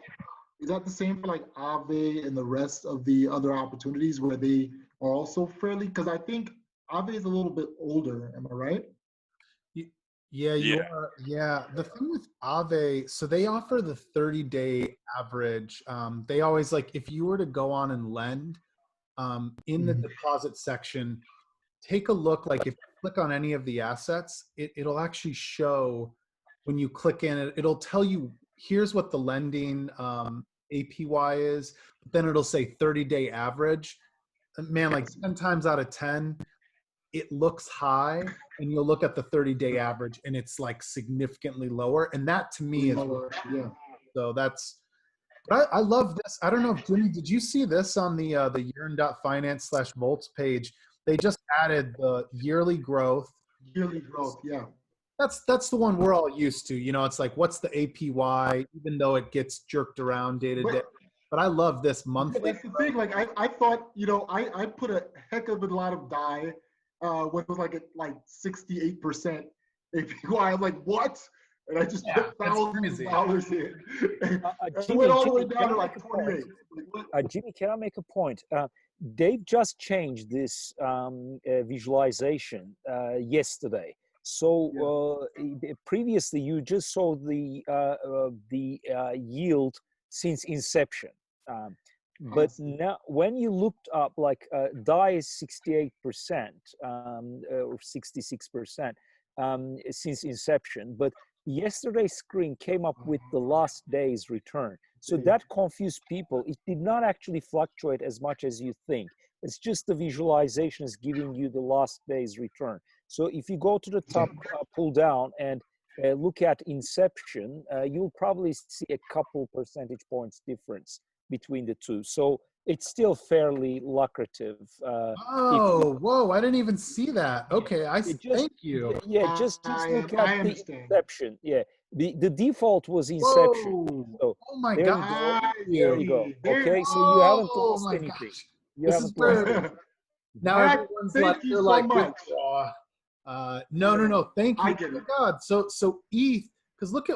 Is that the same for like Aave and the rest of the other opportunities where they are also fairly? Because I think Aave is a little bit older. Am I right? Yeah, you Yeah. are. Yeah, the thing with Aave, so they offer the 30-day average. They always like if you were to go on and lend in the deposit section, take a look. Like if you click on any of the assets, it'll actually show when you click in it, it'll tell you here's what the lending APY is. But then it'll say 30-day average. Man, like 10 times out of 10, it looks high, and you'll look at the 30-day average and it's like significantly lower. And that to me is Lower, yeah. so that's but I love this. I don't know if Jimmy, did you see this on the yearn.finance/volts page? They just added the yearly growth. Yearly growth, yeah. That's the one we're all used to. You know, it's like what's the APY, even though it gets jerked around day to day. But I love this monthly. That's the thing. Like I thought, you know, I put a heck of a lot of dye when it was like at like 68% APY. I'm like, what? And I just put thousands of dollars in. And it went all the way down to like 28. Jimmy, can I make a point? They've just changed this visualization yesterday. So previously, you just saw the yield since inception. But now, when you looked up, like DAI is 68% or 66% since inception, but yesterday's screen came up with the last day's return. So that confused people. It did not actually fluctuate as much as you think. It's just the visualization is giving you the last day's return. So if you go to the top, pull down and look at inception, you'll probably see a couple percentage points difference between the two. So it's still fairly lucrative. Whoa! I didn't even see that. Okay, thank you. Yeah, just look at the inception. Yeah, the default was inception. Whoa. So oh my there God! There you go. Okay, so you haven't lost anything. Gosh. You haven't lost anything. Now everyone's like, they're like, much. No. Thank you. I get it. Oh my God. So ETH, because look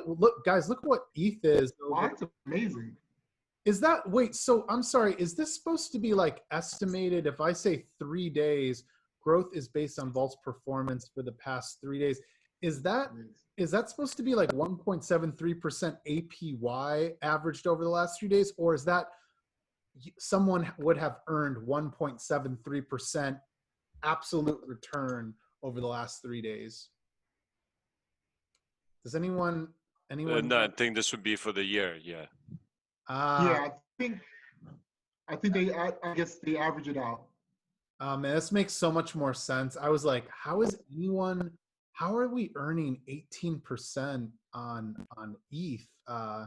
guys, look what ETH is. Wow, that's amazing. Is that wait? So I'm sorry. Is this supposed to be like estimated? If I say 3 days, growth is based on Vault's performance for the past 3 days. Is that supposed to be like 1.73% APY averaged over the last 3 days, or is that someone would have earned 1.73% absolute return over the last 3 days? Does anyone? No, I think this would be for the year. Yeah. Yeah, I think I guess they average it out. Man, this makes so much more sense. I was like, how are we earning 18% on ETH? I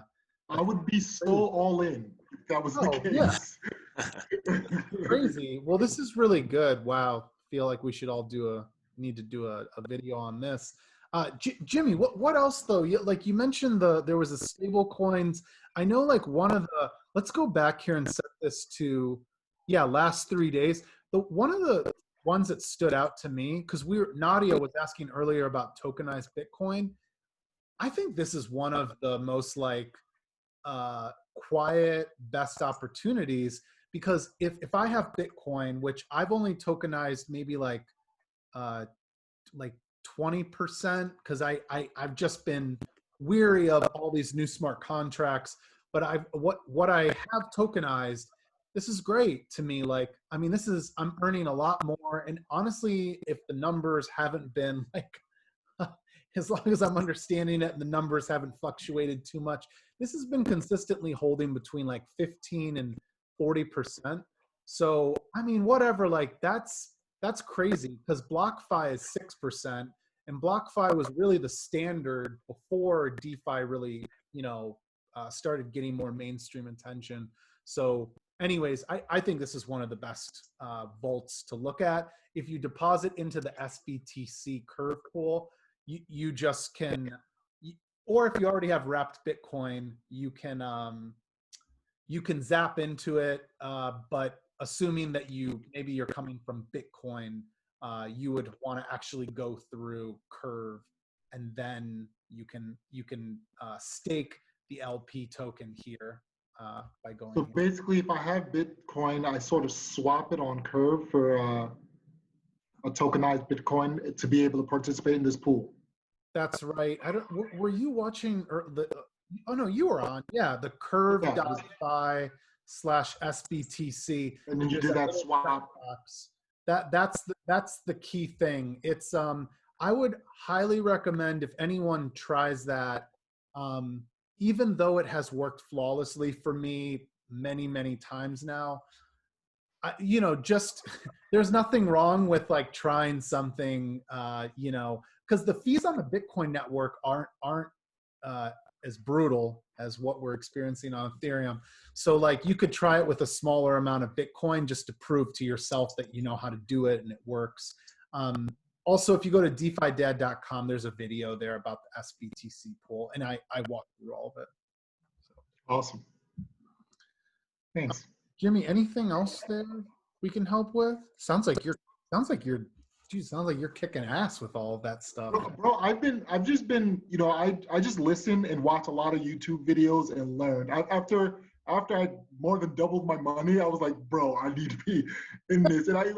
would be so all in if that was the case. Yeah. Crazy. Well, this is really good. Wow. Feel like we should all need to do a video on this. Jimmy, what else though? Like you mentioned there was a stable coins. I know like let's go back here and set this to, last 3 days. One of the ones that stood out to me, because Nadia was asking earlier about tokenized Bitcoin. I think this is one of the most like quiet best opportunities, because if I have Bitcoin, which I've only tokenized maybe like 20%, because I've just been weary of all these new smart contracts. But what I have tokenized, this is great to me. Like, I mean, I'm earning a lot more. And honestly, if the numbers haven't been like, as long as I'm understanding it and the numbers haven't fluctuated too much, this has been consistently holding between like 15 and 40%. So, I mean, whatever, like that's crazy because BlockFi is 6%, and BlockFi was really the standard before DeFi really, started getting more mainstream attention. So anyways, I think this is one of the best vaults to look at. If you deposit into the SBTC curve pool, you just can, or if you already have wrapped Bitcoin, you can zap into it. But assuming that maybe you're coming from Bitcoin, you would want to actually go through Curve, and then you can stake the LP token here by going. So basically, if I have Bitcoin, I sort of swap it on Curve for a tokenized Bitcoin to be able to participate in this pool. That's right. Were you watching oh no, you were on. Yeah, the curve.fi /SBTC. And then you do that swap. That's the key thing. It's I would highly recommend if anyone tries that, even though it has worked flawlessly for me many times now. Just there's nothing wrong with like trying something, because the fees on the Bitcoin network aren't as brutal as what we're experiencing on Ethereum. So like you could try it with a smaller amount of Bitcoin just to prove to yourself that you know how to do it and it works. Also, if you go to DeFiDad.com, there's a video there about the SBTC pool, and I walk through all of it. So. Awesome. Thanks. Jimmy, anything else there we can help with? Sounds like you're kicking ass with all of that stuff. Bro, I've just been, I just listen and watch a lot of YouTube videos and learn. After I more than doubled my money, I was like, bro, I need to be in this. And I've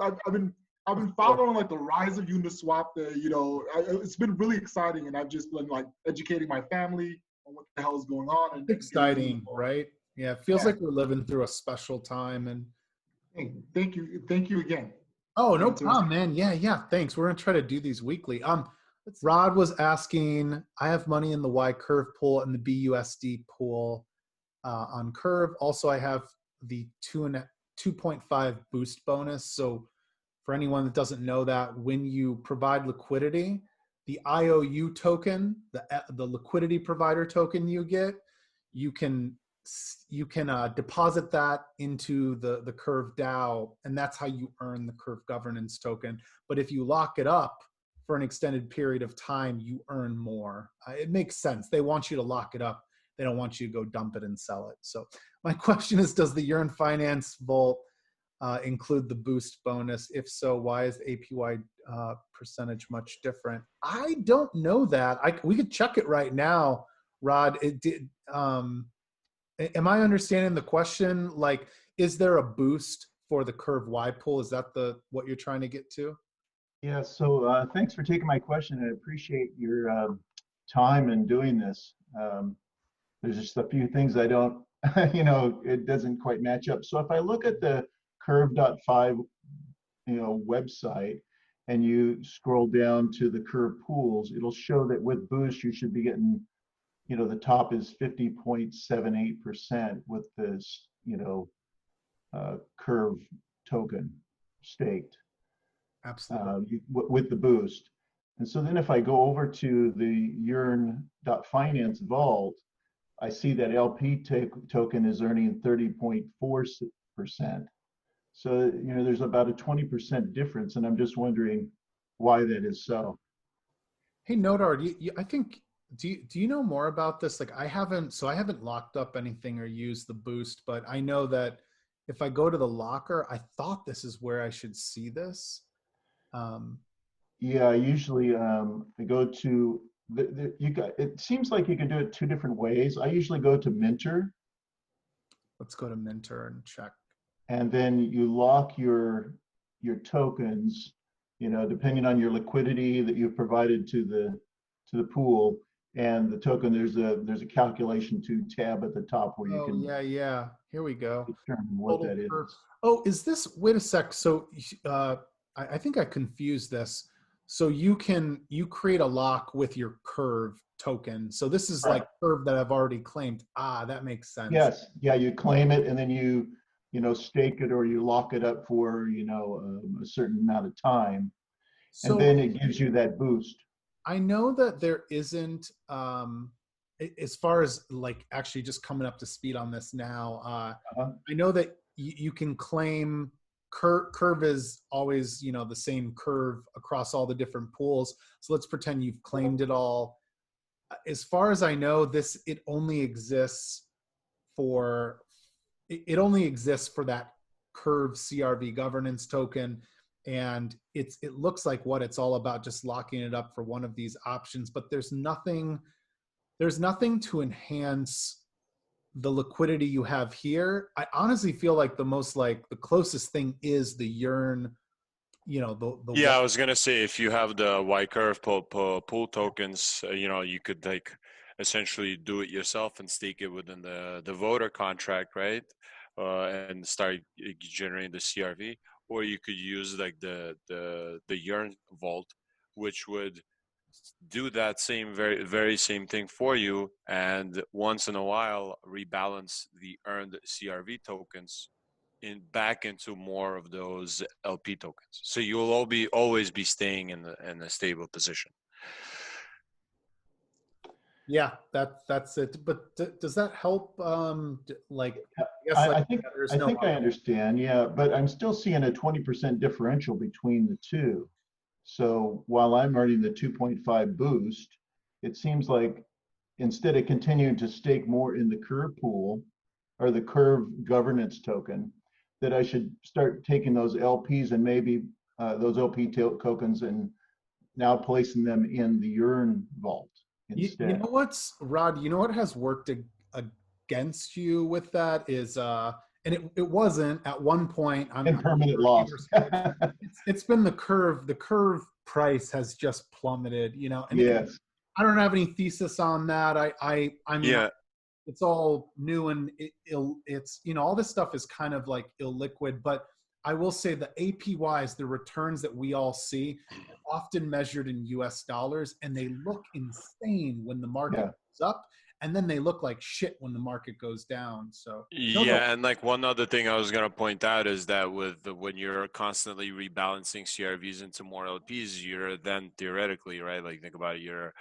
been following like the rise of Uniswap. It's been really exciting, and I've just been like educating my family on what the hell is going on. And exciting, right? Yeah, it feels like we're living through a special time. And thank you again. Oh, no problem, man. Yeah. Thanks. We're gonna try to do these weekly. Rod was asking, I have money in the Y Curve pool and the BUSD pool on Curve. Also, I have the 2.5 boost bonus. So for anyone that doesn't know that, when you provide liquidity, the IOU token, the liquidity provider token you get, you can deposit that into the Curve DAO, and that's how you earn the Curve governance token. But if you lock it up for an extended period of time, you earn more. It makes sense. They want you to lock it up. They don't want you to go dump it and sell it. So my question is, does the Yearn Finance Vault include the boost bonus? If so, why is the APY percentage much different? I don't know that. We could check it right now, Rod. It did. Am I understanding the question? Like, is there a boost for the Curve Y pool? Is that what you're trying to get to? Yeah, so thanks for taking my question. I appreciate your time in doing this. There's just a few things I don't, it doesn't quite match up. So if I look at the curve.fi, website, and you scroll down to the Curve pools, it'll show that with boost, you should be getting, the top is 50.78% with this, Curve token staked. Absolutely. With the boost. And so then if I go over to the Yearn.finance vault, I see that LP token is earning 30.4%. So, there's about a 20% difference, and I'm just wondering why that is so. Hey, Nodar, I think, do you know more about this? Like, I haven't locked up anything or used the boost, but I know that if I go to the locker, I thought this is where I should see this. Yeah, usually I go to it seems like you can do it two different ways. I usually go to Minter. Let's go to Minter and check. And then you lock your tokens, depending on your liquidity that you've provided to the pool. and the token, there's a calculation to tab at the top where you Oh, can yeah. Here we go. determine what Total that is. curve. Oh, is this, wait a sec. So I think I confused this. So you create a lock with your curve token. So this is like curve that I've already claimed. Ah, that makes sense. Yes, yeah, you claim it and then you stake it or you lock it up for, a certain amount of time. And So then it gives you that boost. I know that there isn't, as far as like actually just coming up to speed on this now, I know that you can claim curve is always, the same curve across all the different pools. So let's pretend you've claimed it all. As far as I know, it only exists for that curve CRV governance token. And it looks like what it's all about, just locking it up for one of these options, but there's nothing to enhance the liquidity you have here. I honestly feel like the closest thing is the Yearn, Yeah, I was gonna say if you have the Y curve pool tokens, you could like essentially do it yourself and stake it within the voter contract, right? And start generating the CRV, or you could use like the Yearn vault, which would do that very same thing for you, and once in a while rebalance the earned CRV tokens back into more of those LP tokens. So you'll always be staying in a stable position. Yeah, that's it. But does that help? Like, I think I understand. Yeah, but I'm still seeing a 20% differential between the two. So while I'm earning the 2.5 boost, it seems like instead of continuing to stake more in the curve pool or the curve governance token, that I should start taking those LPs and maybe those LP tokens and now placing them in the Yearn vault instead. You know what's, Rod, what has worked against you with that is, and it wasn't at one point. Impermanent loss. It's been the curve. The curve price has just plummeted, and yes. I don't have any thesis on that. I'm yeah. It's all new and it's all this stuff is kind of like illiquid, but I will say the APYs, the returns that we all see, are often measured in US dollars, and they look insane when the market goes up, and then they look like shit when the market goes down. So and like one other thing I was going to point out is that when you're constantly rebalancing CRVs into more LPs, you're then theoretically, right, like think about it, you're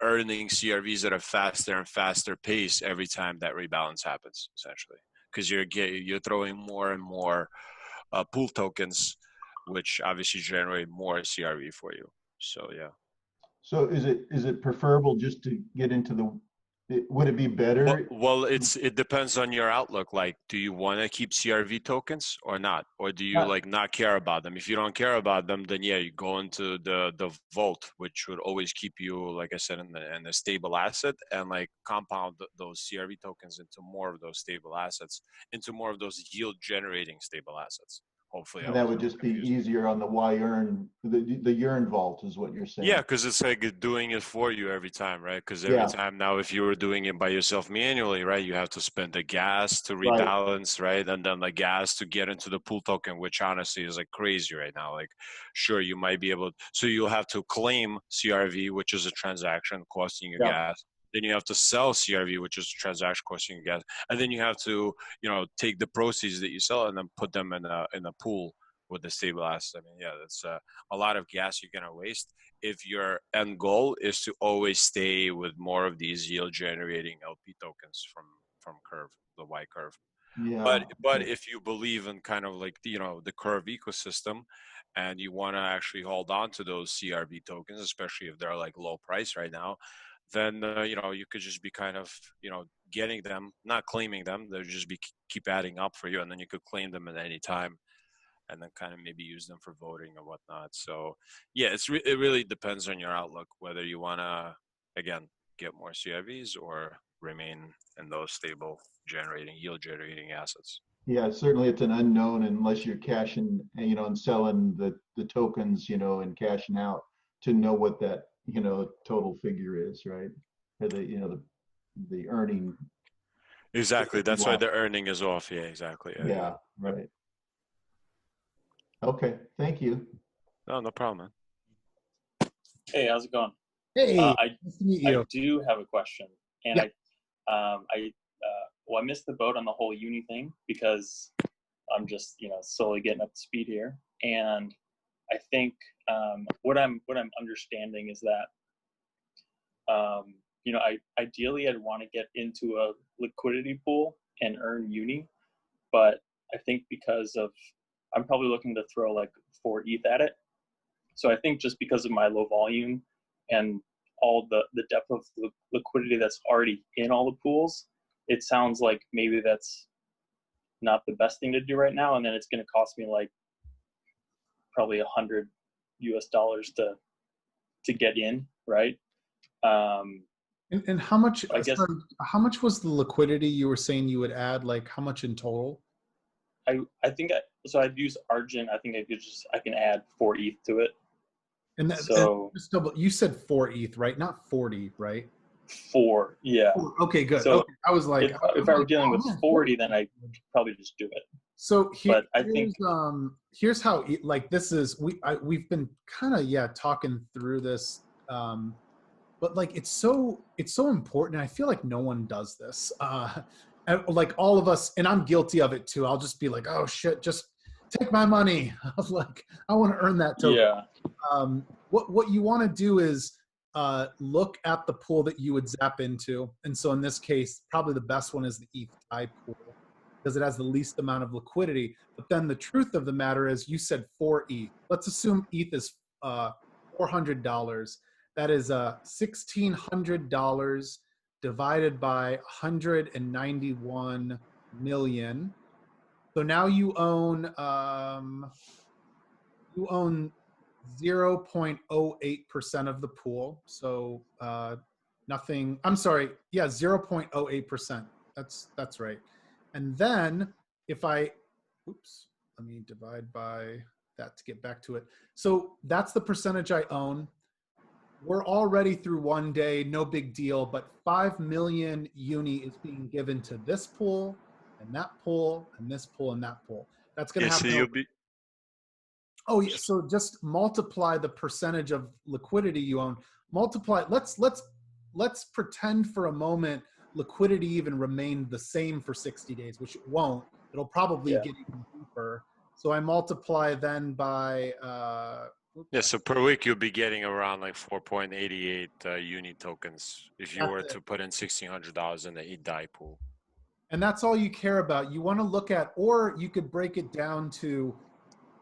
earning CRVs at a faster and faster pace every time that rebalance happens, essentially, because you're throwing more and more pool tokens, which obviously generate more CRV for you. So yeah. So is it preferable just to get into would it be better? Well, it depends on your outlook. Like, do you want to keep CRV tokens or not? Or do you not care about them? If you don't care about them, then yeah, you go into the vault, which would always keep you, like I said, in a stable asset, and like compound those CRV tokens into more of those stable assets, into more of those yield generating stable assets. Hopefully, and that would just be easier on the Yearn, the Yearn vault is what you're saying. Yeah, because it's like doing it for you every time, right? Because every time now, if you were doing it by yourself manually, right, you have to spend the gas to rebalance, right? And then the gas to get into the pool token, which honestly is like crazy right now. Like, sure, you might be able, so you'll have to claim CRV, which is a transaction costing you gas. Then you have to sell CRV, which is a transaction costing you gas, and then you have to, take the proceeds that you sell and then put them in a pool with the stable asset. I mean, yeah, that's a lot of gas you're gonna waste if your end goal is to always stay with more of these yield generating LP tokens from curve, the Y curve. Yeah. But if you believe in kind of like the curve ecosystem, and you want to actually hold on to those CRV tokens, especially if they're like low price right now, then you could just be kind of getting them, not claiming them. They'll just be keep adding up for you, and then you could claim them at any time, and then kind of maybe use them for voting or whatnot. So yeah, it really depends on your outlook, whether you want to, again, get more CIVs or remain in those stable yield generating assets. Yeah, certainly it's an unknown unless you're cashing, and selling the tokens, and cashing out to know what that, total figure is, right? or the earning. Exactly. That's why Wow. the earning is off. Yeah, exactly. Yeah, right. Okay, thank you. No, no problem, man. Hey, how's it going? Hey, I nice to meet you. do have a question, and Yeah. I missed the boat on the whole uni thing because I'm just slowly getting up to speed here, and I think what I'm understanding is that ideally I'd want to get into a liquidity pool and earn uni, but I think because of I'm probably looking to throw like 4 ETH at it. So I think just because of my low volume and all the depth of liquidity that's already in all the pools, it sounds like maybe that's not the best thing to do right now. And then it's going to cost me like probably $100 to get in, right? And how much? I guess sorry, how much was the liquidity you were saying you would add? Like how much in total? I think I'd use Argent. I think I can add 4 ETH to it. And So just double. You said 4 ETH, right? Not 40, right? 4, yeah. 4. Okay, good. So okay. I was like, if I were dealing with 40, then I could probably just do it. So But I think here's how like this is we've been kind of talking through this, but like it's so important. I feel like no one does this. And, like all of us, and I'm guilty of it too. I'll just be like, oh shit, just take my money. Like I want to earn that token. yeah. What you want to do is look at the pool that you would zap into, and so in this case, probably the best one is the ETH DAI pool because it has the least amount of liquidity. But then the truth of the matter is, you said 4 ETH. Let's assume ETH is $400. That is $1,600 divided by 191 million. So now you own 0.08% of the pool. So nothing. I'm sorry. Yeah, 0.08%. That's right. And then if I, let me divide by that to get back to it. So that's the percentage I own. We're already through 1 day, no big deal, but 5 million uni is being given to this pool and that pool and this pool and that pool. That's going to happen. So you'll be. Oh yeah. So just multiply the percentage of liquidity you own. Multiply. Let's pretend for a moment liquidity even remained the same for 60 days, which it won't. It'll probably get even deeper. So I multiply then by. So per week you'll be getting around like 4.88 uni tokens if you were to put in $1,600 in the ETH DAI pool. And that's all you care about. You want to look at, or you could break it down to,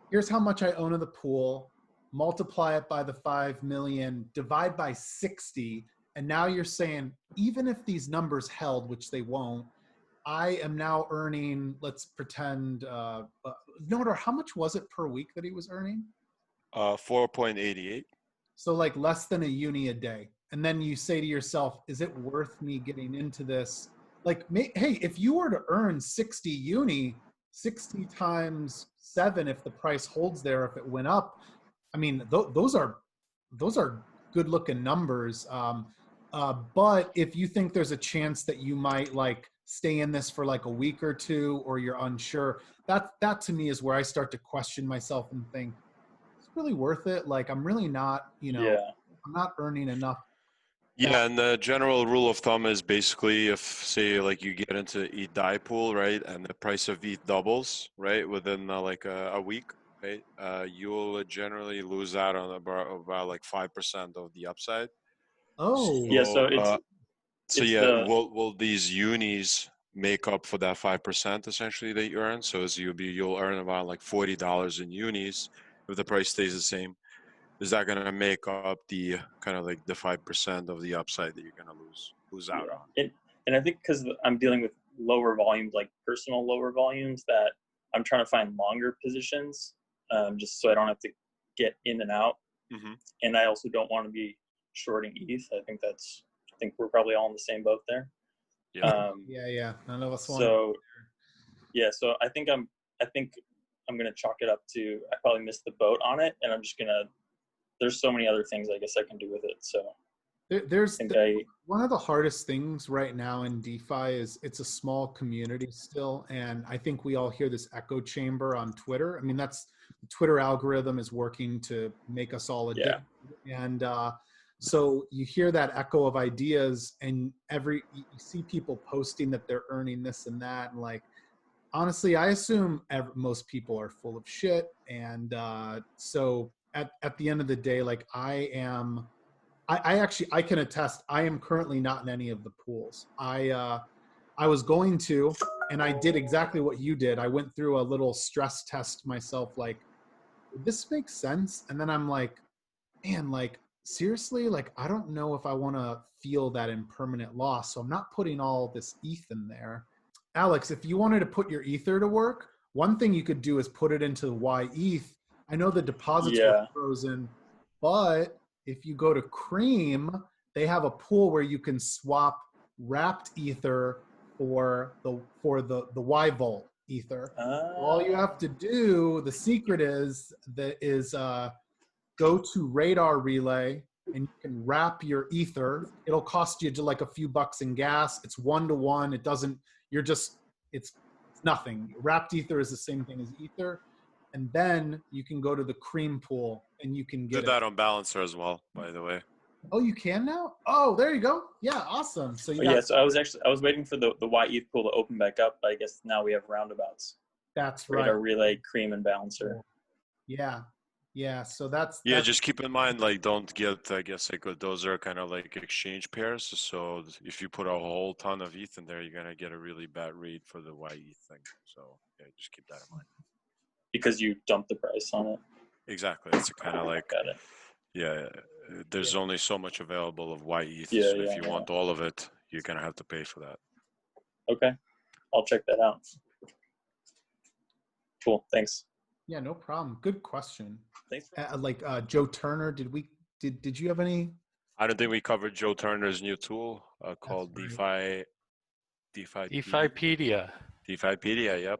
here's how much I own of the pool, multiply it by the 5 million, divide by 60. And now you're saying, even if these numbers held, which they won't, I am now earning, let's pretend, no, how much was it per week that he was earning? 4.88. So like less than a uni a day. And then you say to yourself, is it worth me getting into this? Like, hey, if you were to earn 60 uni, 60 times 7, if the price holds there, if it went up, I mean, those are good looking numbers. But if you think there's a chance that you might like stay in this for like a week or two, or you're unsure, that to me is where I start to question myself and think, it's really worth it. Like, I'm really not, I'm not earning enough. Yeah, and the general rule of thumb is basically if, say, like you get into ETH DAI pool, right, and the price of ETH doubles, right, within like a week, right, you'll generally lose out on about like 5% of the upside. Oh. Yeah, so will these unis make up for that 5% essentially that you earn? So you'll earn about like $40 in unis if the price stays the same. Is that going to make up the kind of like the 5% of the upside that you're going to lose out on? And I think because I'm dealing with lower volumes, like personal lower volumes, that I'm trying to find longer positions, just so I don't have to get in and out. Mm-hmm. And I also don't want to be shorting ETH. I think we're probably all in the same boat there. Yeah. Yeah. None of us want. So so I think I'm gonna chalk it up to I probably missed the boat on it, and I'm just gonna. There's so many other things I guess I can do with it. So There's think I one of the hardest things right now in DeFi is it's a small community still, and I think we all hear this echo chamber on Twitter. I mean, that's the Twitter algorithm is working to make us all addicted, and so you hear that echo of ideas, and you see people posting that they're earning this and that, and like honestly, I assume most people are full of shit, and so at the end of the day, like I actually I can attest I am currently not in any of the pools. I was going to, and I did exactly what you did. I went through a little stress test myself, like, this makes sense. And then I'm like, man, like seriously, like I don't know if I want to feel that impermanent loss. So I'm not putting all this ETH in there. Alex, if you wanted to put your Ether to work, one thing you could do is put it into Y ETH. I know the deposits were frozen, but if you go to Cream, they have a pool where you can swap wrapped Ether for the Y Vault Ether. All you have to do, the secret is go to Radar Relay and you can wrap your Ether. It'll cost you like a few bucks in gas. It's 1-to-1. It doesn't. It's nothing. Wrapped Ether is the same thing as Ether. And then you can go to the Cream pool and you can get Did that on Balancer as well, by the way. Oh, you can now? Oh, there you go. Yeah, awesome. So so I was waiting for the YETH pool to open back up, but I guess now we have roundabouts. That's right. Radar Relay, Cream, and Balancer. Yeah, so that's just keep in mind, like, don't get, I guess, like, those are kind of like exchange pairs. So if you put a whole ton of ETH in there, you're gonna get a really bad read for the YETH thing. So yeah, just keep that in mind. Because you dump the price on it. Exactly. It's kind of like, got it. Yeah, there's only so much available of YETH. Yeah, so if you want all of it, you're gonna have to pay for that. Okay, I'll check that out. Cool. Thanks. Yeah, no problem. Good question. Thanks. Joe Turner, did you have any? I don't think we covered Joe Turner's new tool called right. DeFipedia. DeFipedia, yep.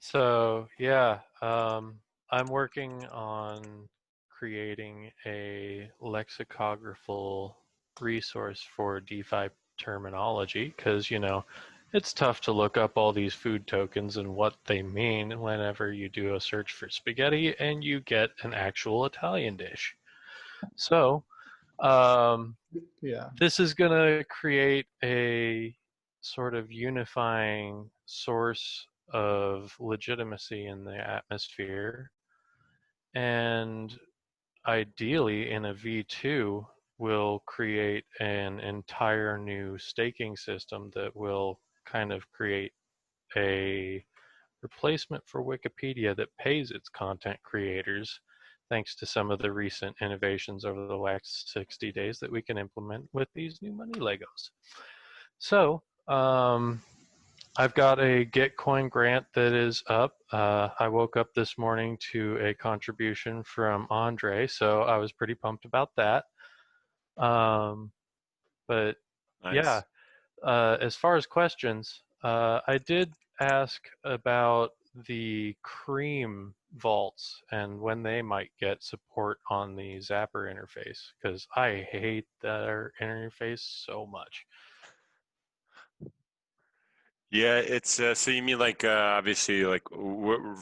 So yeah, I'm working on creating a lexicographical resource for DeFi terminology because, it's tough to look up all these food tokens and what they mean whenever you do a search for spaghetti and you get an actual Italian dish. So this is going to create a sort of unifying source of legitimacy in the atmosphere, and ideally in a V2 will create an entire new staking system that will kind of create a replacement for Wikipedia that pays its content creators, thanks to some of the recent innovations over the last 60 days that we can implement with these new money Legos. So I've got a Gitcoin grant that is up. I woke up this morning to a contribution from Andre, so I was pretty pumped about that. But nice. Yeah, as far as questions, I did ask about the Cream vaults and when they might get support on the Zapper interface, because I hate their interface so much. Yeah, it's so you mean like obviously like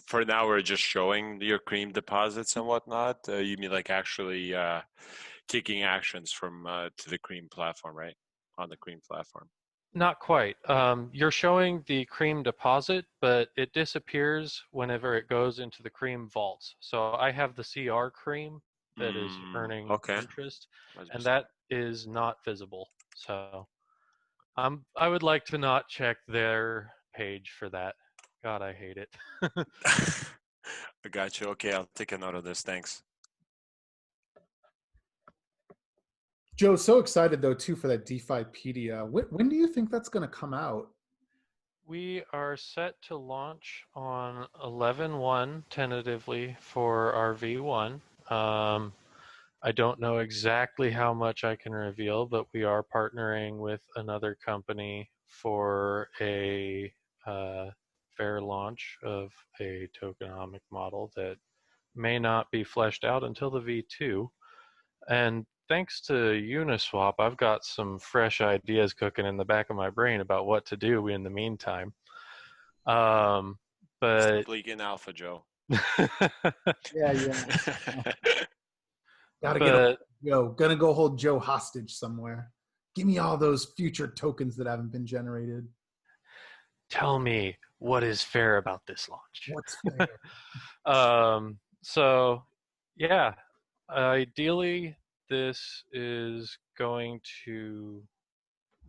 for now we're just showing your Cream deposits and whatnot. You mean like actually kicking actions from to the Cream platform, right? On the Cream platform. Not quite. You're showing the Cream deposit, but it disappears whenever it goes into the Cream vaults. So I have the CR Cream that is earning interest, and that is not visible. So I would like to not check their page for that. God, I hate it. I got you. Okay, I'll take a note of this. Thanks. Joe, so excited though too for that DeFipedia. When do you think that's going to come out? We are set to launch on 11/1 tentatively for our V1. I don't know exactly how much I can reveal, but we are partnering with another company for a fair launch of a tokenomic model that may not be fleshed out until the V2. And thanks to Uniswap, I've got some fresh ideas cooking in the back of my brain about what to do in the meantime. But Stop leaking alpha, Joe. Yeah. Gotta get but Joe. Gonna go hold Joe hostage somewhere. Give me all those future tokens that haven't been generated. tell me what is fair about this launch. What's fair? So yeah, ideally this is going to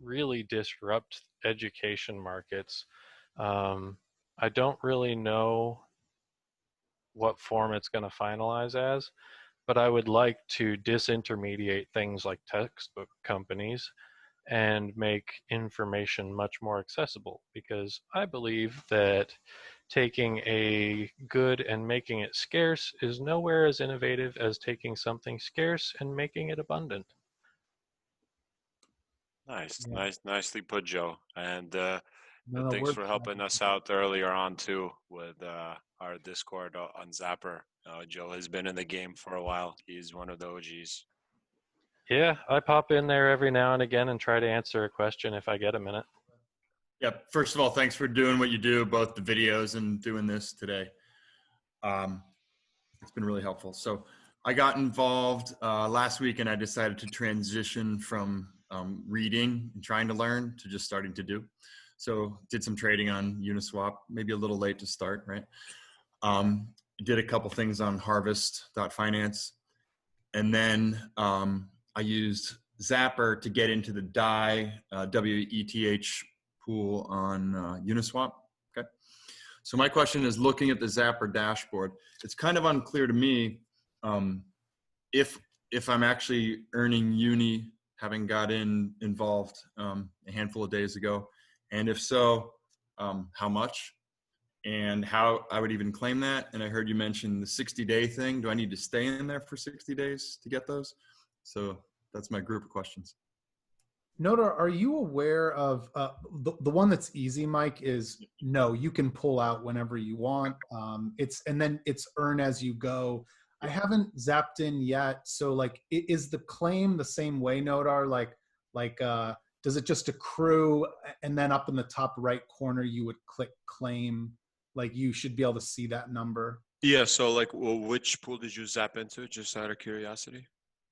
really disrupt education markets. I don't really know what form it's going to finalize as, but I would like to disintermediate things like textbook companies and make information much more accessible, because I believe that taking a good and making it scarce is nowhere as innovative as taking something scarce and making it abundant. Nicely put, Joe. And No, thanks for helping us out earlier on too with our Discord on Zapper. Joe has been in the game for a while. He's one of the OGs. Yeah, I pop in there every now and again and try to answer a question if I get a minute. Yep. First of all, thanks for doing what you do, both the videos and doing this today. It's been really helpful. So I got involved last week, and I decided to transition from reading and trying to learn to just starting to do. So did some trading on Uniswap, maybe a little late to start, right? Did a couple things on harvest.finance. And then I used Zapper to get into the DAI, WETH pool on Uniswap. Okay. So my question is, looking at the Zapper dashboard, it's kind of unclear to me if I'm actually earning uni, having got involved a handful of days ago, and if so, how much, and how I would even claim that. And I heard you mention the 60-day thing. Do I need to stay in there for 60 days to get those? So that's my group of questions. Nodar, are you aware of the one that's easy, Mike? Is no, you can pull out whenever you want. And then it's earn as you go. I haven't zapped in yet. So like, is the claim the same way, Nodar? Like does it just accrue, and then up in the top right corner you would click claim? Like you should be able to see that number. Yeah. So like, which pool did you zap into? Just out of curiosity.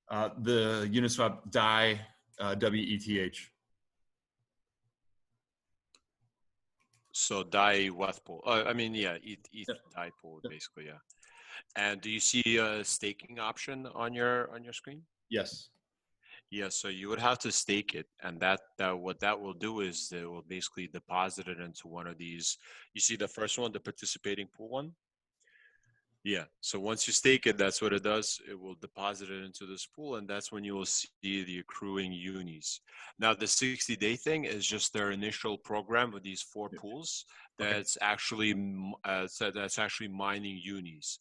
The Uniswap DAI WETH. So DAI WETH pool. I mean, yeah, ETH DAI pool basically. Yeah. And do you see a staking option on your screen? Yes. Yeah, so you would have to stake it, and that what that will do is it will basically deposit it into one of these. You see the first one, the participating pool one? Yeah, so once you stake it, that's what it does. It will deposit it into this pool, and that's when you will see the accruing unis. Now, the 60-day thing is just their initial program with these 4 pools that's actually mining unis.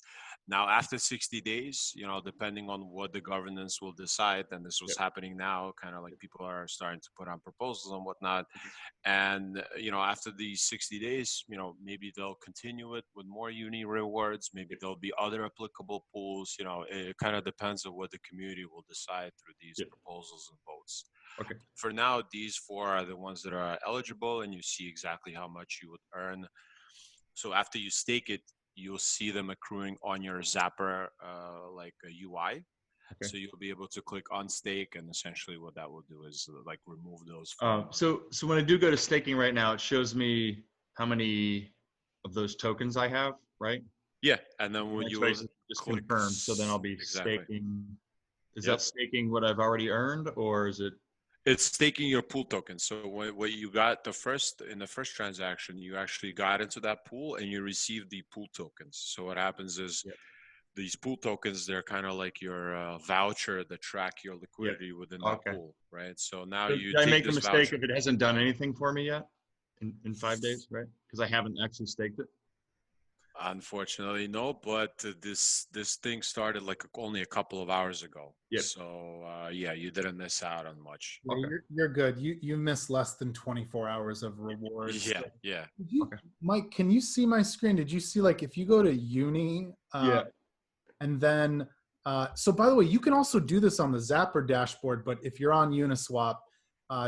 Now, after 60 days, you know, depending on what the governance will decide, and this was happening now, kind of like people are starting to put on proposals and whatnot. And, you know, after these 60 days, you know, maybe they'll continue it with more uni rewards. Maybe there'll be other applicable pools. You know, it kind of depends on what the community will decide through these proposals and votes. Okay. For now, these 4 are the ones that are eligible, and you see exactly how much you would earn. So after you stake it, you'll see them accruing on your Zapper like a UI. Okay. So you'll be able to click on stake, and essentially what that will do is like remove those. So when I do go to staking right now, it shows me how many of those tokens I have, right? Yeah, and then when you just confirm, so then I'll be staking. Is that staking what I've already earned, or is it? It's staking your pool tokens. So what you got in the first transaction, you actually got into that pool and you received the pool tokens. So what happens is these pool tokens, they're kind of like your voucher that track your liquidity within that pool, right? So now Did I make the mistake if it hasn't done anything for me yet in 5 days, right? Because I haven't actually staked it. Unfortunately, no, but this thing started like only a couple of hours ago. Yep. So yeah, you didn't miss out on much. Yeah, you're good. You missed less than 24 hours of rewards. Yeah, yeah. Mike, can you see my screen? Did you see, like, if you go to uni and then So by the way, you can also do this on the Zapper dashboard, but if you're on Uniswap,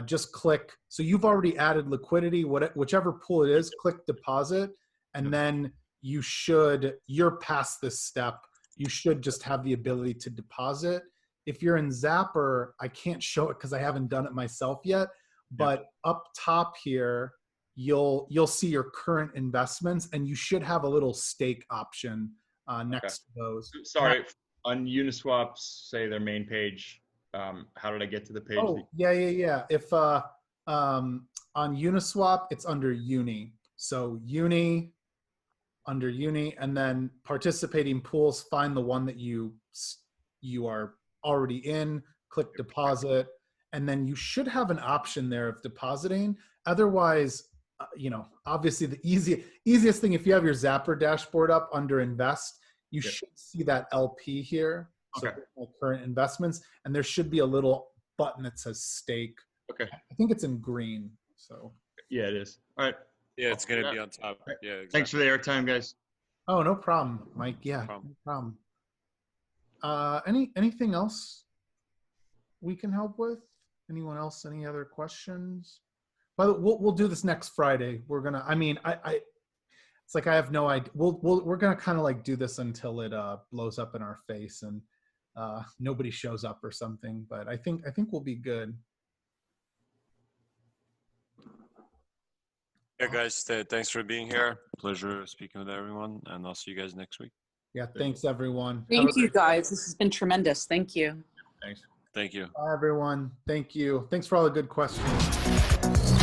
just click. So you've already added liquidity, whichever pool it is, click deposit, and then you're past this step. You should just have the ability to deposit. If you're in Zapper, I can't show it because I haven't done it myself yet, but up top here, you'll see your current investments, and you should have a little stake option next to those. Sorry, on Uniswap's, say their main page, how did I get to the page? Oh, yeah. If on Uniswap, it's under Uni. So Uni, under Uni, and then participating pools, find the one that you are already in, click deposit, and then you should have an option there of depositing. Otherwise, obviously the easiest thing, if you have your Zapper dashboard up under invest, you should see that LP here. So current investments, and there should be a little button that says stake. Okay. I think it's in green. So yeah, it is. All right. Yeah, it's gonna be on top. Yeah. Exactly. Thanks for the airtime, guys. Oh, no problem, Mike. Yeah, no problem. Anything else we can help with? Anyone else? Any other questions? But we'll do this next Friday. We're gonna. I mean, it's like I have no idea. We're gonna kind of like do this until it blows up in our face and nobody shows up or something. But I think we'll be good. Yeah, guys, thanks for being here. Pleasure speaking with everyone, and I'll see you guys next week. Yeah, thanks everyone. Thank you guys. This has been tremendous. Thank you. Thanks. Thank you. Bye everyone. Thank you. Thanks for all the good questions.